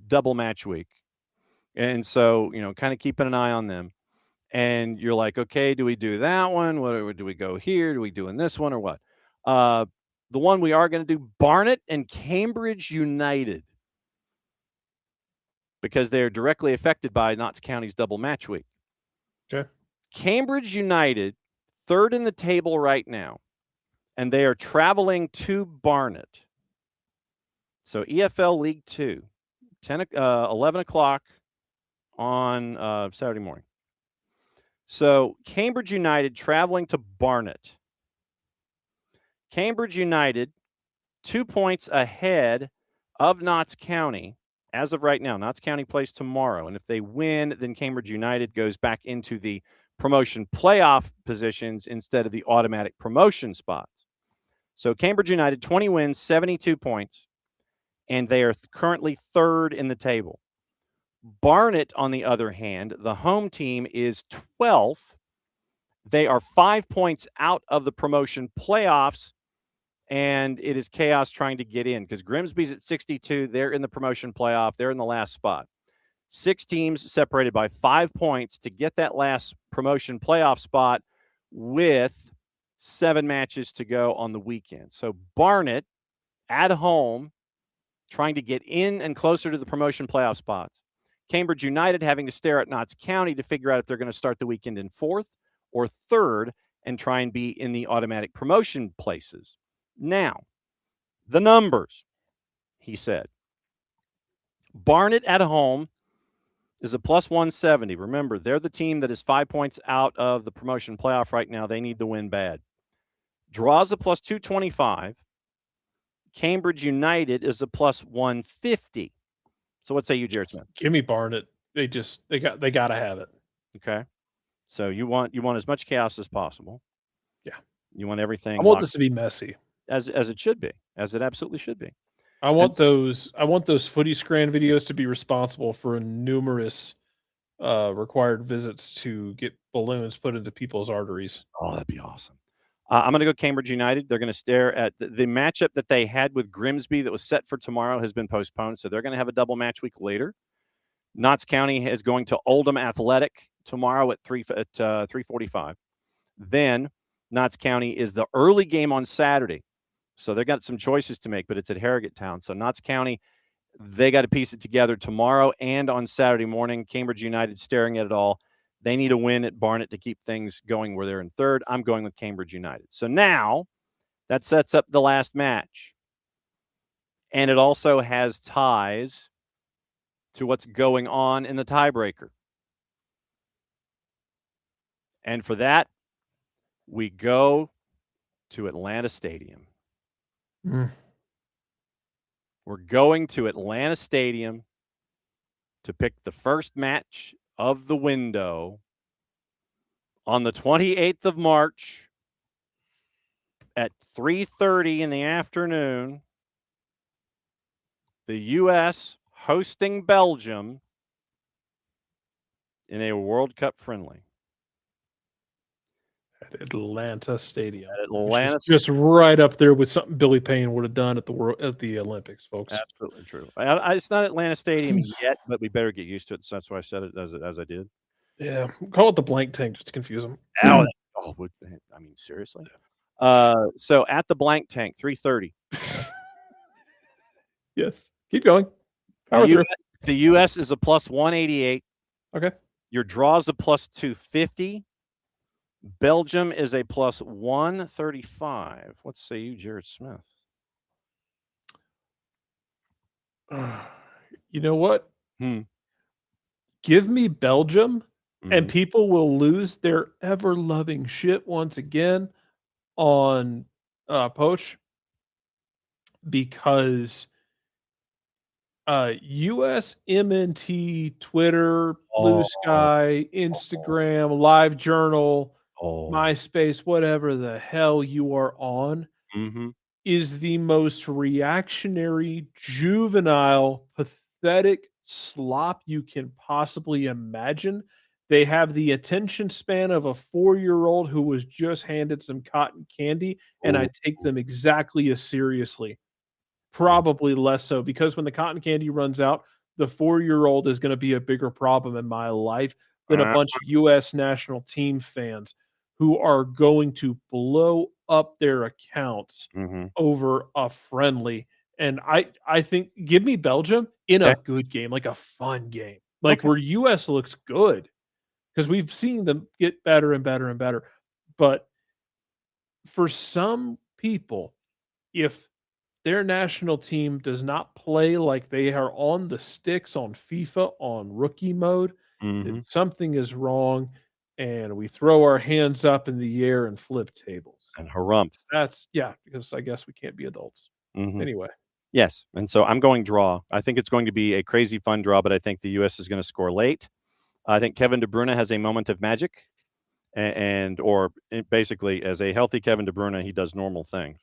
double match week. And so, kind of keeping an eye on them. And you're like, okay, do we do that one? What do we go here? Do we do in this one or what? The one we are going to do, Barnet and Cambridge United, because they're directly affected by Notts County's double match week. Okay. Cambridge United, 3rd in the table right now, and they are traveling to Barnet. So EFL League 2, 11 o'clock on Saturday morning. So Cambridge United traveling to Barnet. Cambridge United, 2 points ahead of Notts County as of right now. Notts County plays tomorrow, and if they win, then Cambridge United goes back into the promotion playoff positions instead of the automatic promotion spots. So Cambridge United, 20 wins, 72 points, and they are currently 3rd in the table. Barnet, on the other hand, the home team, is 12th. They are 5 points out of the promotion playoffs, and it is chaos trying to get in because Grimsby's at 62. They're in the promotion playoff. They're in the last spot. 6 teams separated by 5 points to get that last promotion playoff spot with 7 matches to go on the weekend. So Barnet at home trying to get in and closer to the promotion playoff spots. Cambridge United having to stare at Notts County to figure out if they're going to start the weekend in 4th or 3rd and try and be in the automatic promotion places. Now, the numbers, he said. Barnet at home is a plus 170. Remember, they're the team that is 5 points out of the promotion playoff right now. They need to win bad. Draws a plus 225. Cambridge United is a plus 150. So what say you, Jarrett Smith? Give me Barnet. They got to have it. Okay. So you want as much chaos as possible. Yeah. You want everything I want locked this to be messy. as it should be, as it absolutely should be. I want those footy scran videos to be responsible for numerous required visits to get balloons put into people's arteries. Oh, that'd be awesome. I'm going to go Cambridge United. They're going to stare at the matchup that they had with Grimsby that was set for tomorrow has been postponed, so they're going to have a double match week later. Notts County is going to Oldham Athletic tomorrow at 3:45. Then Notts County is the early game on Saturday, so they've got some choices to make, but it's at Harrogate Town. So Notts County, they got to piece it together tomorrow and on Saturday morning. Cambridge United staring at it all. They need a win at Barnet to keep things going where they're in third. I'm going with Cambridge United. So now that sets up the last match. And it also has ties to what's going on in the tiebreaker. And for that, we go to Atlanta Stadium. Mm. We're going to Atlanta Stadium to pick the first match of the window on the 28th of March at 3:30 in the afternoon. The U.S. hosting Belgium in a World Cup friendly. At Atlanta Stadium. At Atlanta, which is just right up there with something Billy Payne would have done at the Olympics, folks. absolutely true. It's not Atlanta Stadium yet, but we better get used to it. So that's why I said it as I did. Yeah, call it the blank tank just to confuse them. I mean, seriously. So at the blank tank, 3:30. Yes, keep going. Power through. The U.S. is a plus 188. Okay. Your draw is a plus 250. Belgium is a plus 135. What say you, Jared Smith? You know what? Hmm. Give me Belgium, and Mhm. people will lose their ever-loving shit once again on Poach because US MNT, Twitter, Blue Oh, Sky, Instagram, Live Journal, oh. MySpace, whatever the hell you are on, Mhm. is the most reactionary, juvenile, pathetic slop you can possibly imagine. They have the attention span of a 4-year-old who was just handed some cotton candy, and I Ooh. take them exactly as seriously. Probably less so because when the cotton candy runs out, the 4-year-old is gonna be a bigger problem in my life than a Uh, bunch of US national team fans who are going to blow up their accounts mhm. over a friendly, and I think give me Belgium in a Okay. good game, like a fun game, like Okay. where US looks good because 'cause we've seen them get better and better and better, but for some people, if their national team does not play like they are on the sticks on FIFA on rookie mode, then Mhm. something is wrong, and we throw our hands up in the air and flip tables. And harumph. That's yeah, because I guess we can't be adults. Mhm. Anyway, Yes, and so I'm going draw. I think it's going to be a crazy fun draw, but I think the U.S. is going to score late. I think Kevin De Bruyne has a moment of magic, basically as a healthy Kevin De Bruyne, he does normal things.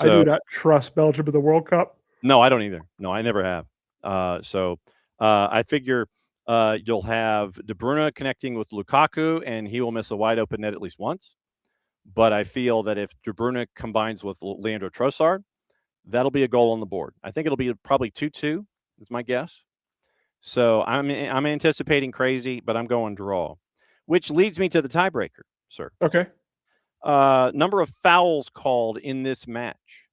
I do So not trust Belgium in the World Cup. no, I don't either. No, I never have. I figure you'll have De Bruyne connecting with Lukaku, and he will miss a wide open net at least once. But I feel that if De Bruyne combines with Leandro Trossard, that'll be a goal on the board. I think it'll be probably 2-2 is my guess. So I'm anticipating crazy, but I'm going draw, which leads me to the tiebreaker, sir. Okay. Number of fouls called in this match.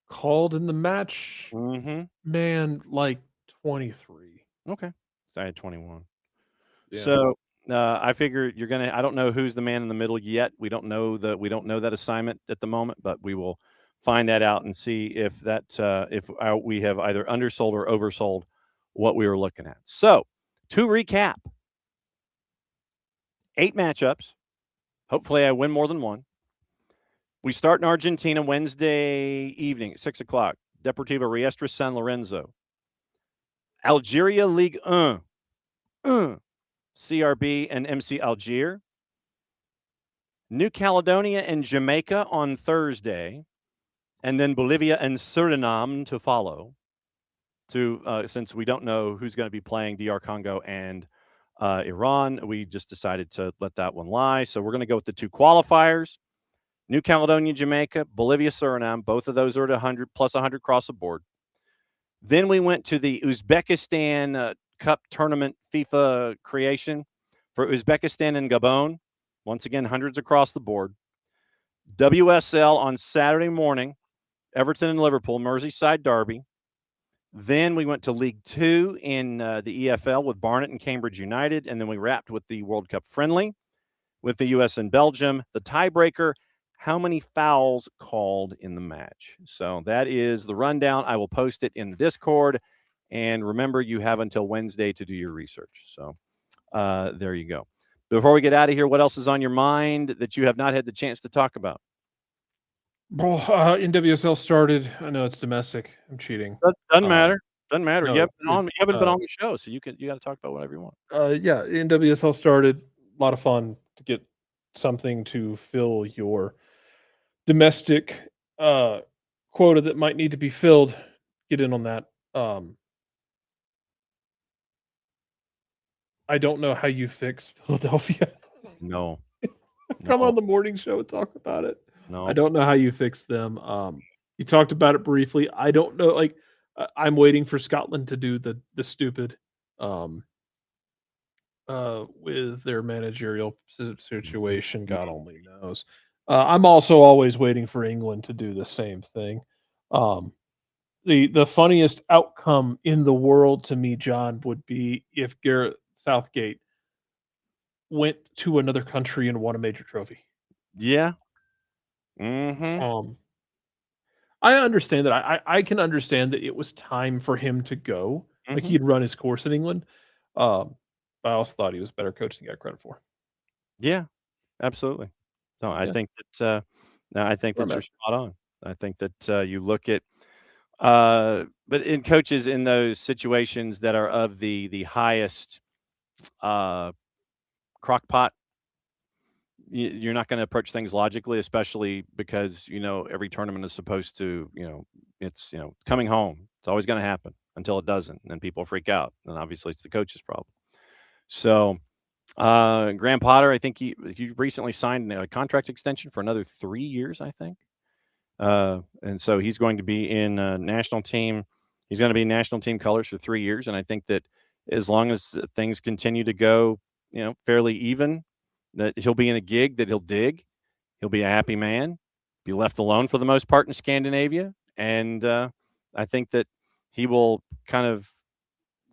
Called in the match, Mm-hmm. man, like 23. Okay. So I had 21. Yeah. So I figure you're gonna. I don't know who's the man in the middle yet. We don't know that assignment at the moment, but we will find that out and see if we have either undersold or oversold what we were looking at. So to recap, 8 matchups. Hopefully, I win more than one. We start in Argentina Wednesday evening at 6:00. Deportivo Riestra San Lorenzo. Algeria League 1, CRB and MC Algier. New Caledonia and Jamaica on Thursday, and then Bolivia and Suriname to follow. Since we don't know who's going to be playing DR Congo and Iran, we just decided to let that one lie. So we're going to go with the 2 qualifiers. New Caledonia, Jamaica, Bolivia, Suriname. Both of those are at 100 plus 100 across the board. Then we went to the Uzbekistan Cup tournament FIFA creation for Uzbekistan and Gabon. Once again, hundreds across the board. WSL on Saturday morning, Everton and Liverpool, Merseyside derby. Then we went to League 2 in the EFL with Barnet and Cambridge United, and then we wrapped with the World Cup friendly with the U.S. and Belgium. The tiebreaker, how many fouls called in the match? So that is the rundown. I will post it in the Discord, and remember, you have until Wednesday to do your research. So there you go. Before we get out of here, what else is on your mind that you have not had the chance to talk about? Well, NWSL started. I know it's domestic. I'm cheating. Doesn't matter. Doesn't matter. no, you haven't been uh, on the show, so you got to talk about whatever you want. Yeah, NWSL started. A lot of fun to get something to fill your domestic quota that might need to be filled. Get in on that. I don't know how you fix Philadelphia. No. Come No. on the morning show and talk about it. No. I don't know how you fix them. You talked about it briefly. I don't know. Like, I'm waiting for Scotland to do the stupid, with their managerial situation. God only knows. I'm also always waiting for England to do the same thing. The funniest outcome in the world to me, John, would be if Garrett Southgate went to another country and won a major trophy. Yeah. Mm-hmm. I understand that. I can understand that it was time for him to go. Like, Mm-hmm. he'd run his course in England. But I also thought he was a better coach than he got credit for. Yeah. Absolutely. No, I Yeah. think that. I think Where that I'm you're at. spot on. I think that you look at, but in coaches in those situations that are of the highest crock pot, you're not going to approach things logically, especially because every tournament is supposed to, it's coming home. It's always going to happen until it doesn't, and then people freak out, and obviously it's the coach's problem. So, Graham Potter, I think he recently signed a contract extension for another 3 years, I think, and so he's going to be in national team. He's going to be in national team colors for 3 years, and I think that as long as things continue to go, fairly even, that he'll be in a gig that he'll dig. He'll be a happy man, be left alone for the most part in Scandinavia. And I think that he will kind of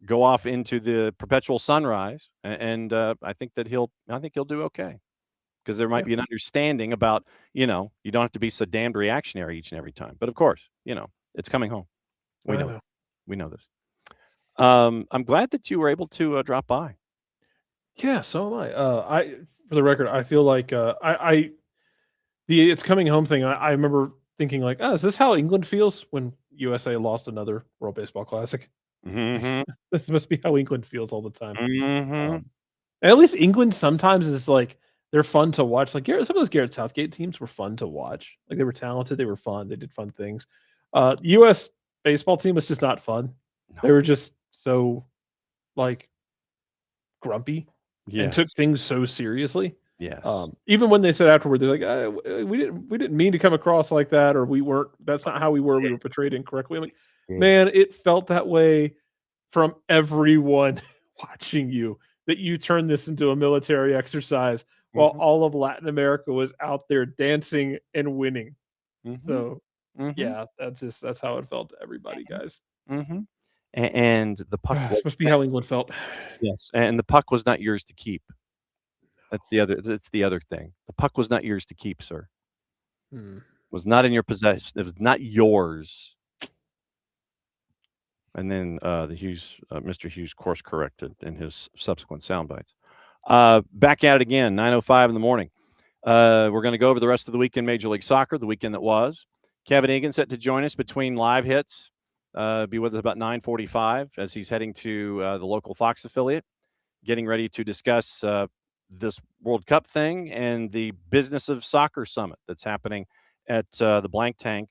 go off into the perpetual sunrise. And I think he'll do okay, because there might Yeah. be an understanding about, you don't have to be so damned reactionary each and every time. But of course, it's coming home. We know. We know this. I'm glad that you were able to drop by. Yeah, so am I. For the record, I feel like the it's coming home thing. I remember thinking like, oh, is this how England feels when USA lost another World Baseball Classic? Mm-hmm. This must be how England feels all the time. Mm-hmm. At least England sometimes is like, they're fun to watch. Like, some of those Garrett Southgate teams were fun to watch. Like, they were talented, they were fun, they did fun things. U.S. baseball team was just not fun. They No. were just so, like, grumpy and took Yes. things so seriously. Yes. Even when they said afterward, they're like, we didn't mean to come across like that, or that's not how we were. We were portrayed incorrectly. I'm like, man, it felt that way from everyone watching you, that you turned this into a military exercise while Mhm. all of Latin America was out there dancing and winning. Mhm. So Mhm. yeah, that's how it felt to everybody, guys. Mhm. And the puck This was must be how England felt. yes, and the puck was not yours to keep. That's the other thing. The puck was not yours to keep, sir. Hmm. It was not in your possession. It was not yours. And then Mr. Hughes course corrected in his subsequent sound bites. Back at it again, 9:05 in the morning. We're going to go over the rest of the weekend Major League Soccer, the weekend that was. Kevin Egan set to join us between live hits be with us about 9:45 as he's heading to the local Fox affiliate, getting ready to discuss this World Cup thing and the Business of Soccer Summit that's happening at the Blank Tank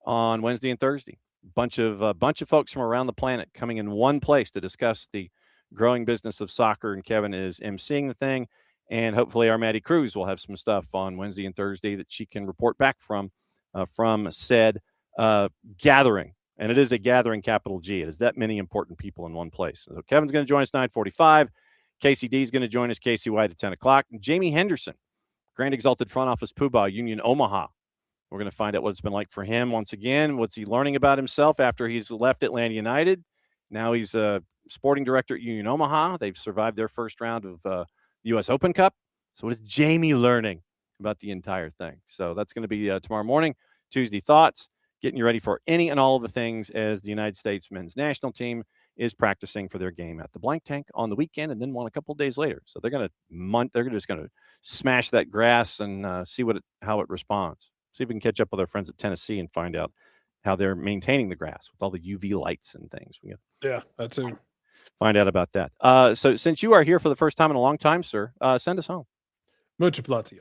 on Wednesday and Thursday. Bunch of folks from around the planet coming in one place to discuss the growing business of soccer, and Kevin is emceeing the thing. And hopefully our Maddie Cruz will have some stuff on Wednesday and Thursday that she can report back from said gathering. And it is a gathering, capital G. It is that many important people in one place. So Kevin's going to join us 9:45. Casey D is going to join us, Casey White, at 10 o'clock. Jamie Henderson, Grand Exalted Front Office Poobah, Union Omaha. We're going to find out what it's been like for him once again. What's he learning about himself after he's left Atlanta United? Now he's a sporting director at Union Omaha. They've survived their first round of the U.S. Open Cup. So what is Jamie learning about the entire thing? So that's going to be tomorrow morning. Tuesday Thoughts, getting you ready for any and all of the things as the United States men's national team is practicing for their game at the Blank Tank on the weekend and then one a couple of days later. So they're just going to smash that grass and see how it responds. See if we can catch up with our friends at Tennessee and find out how they're maintaining the grass with all the UV lights and things. Yeah, that's it. Find out about that. So since you are here for the first time in a long time, sir, send us home. Mucho platio.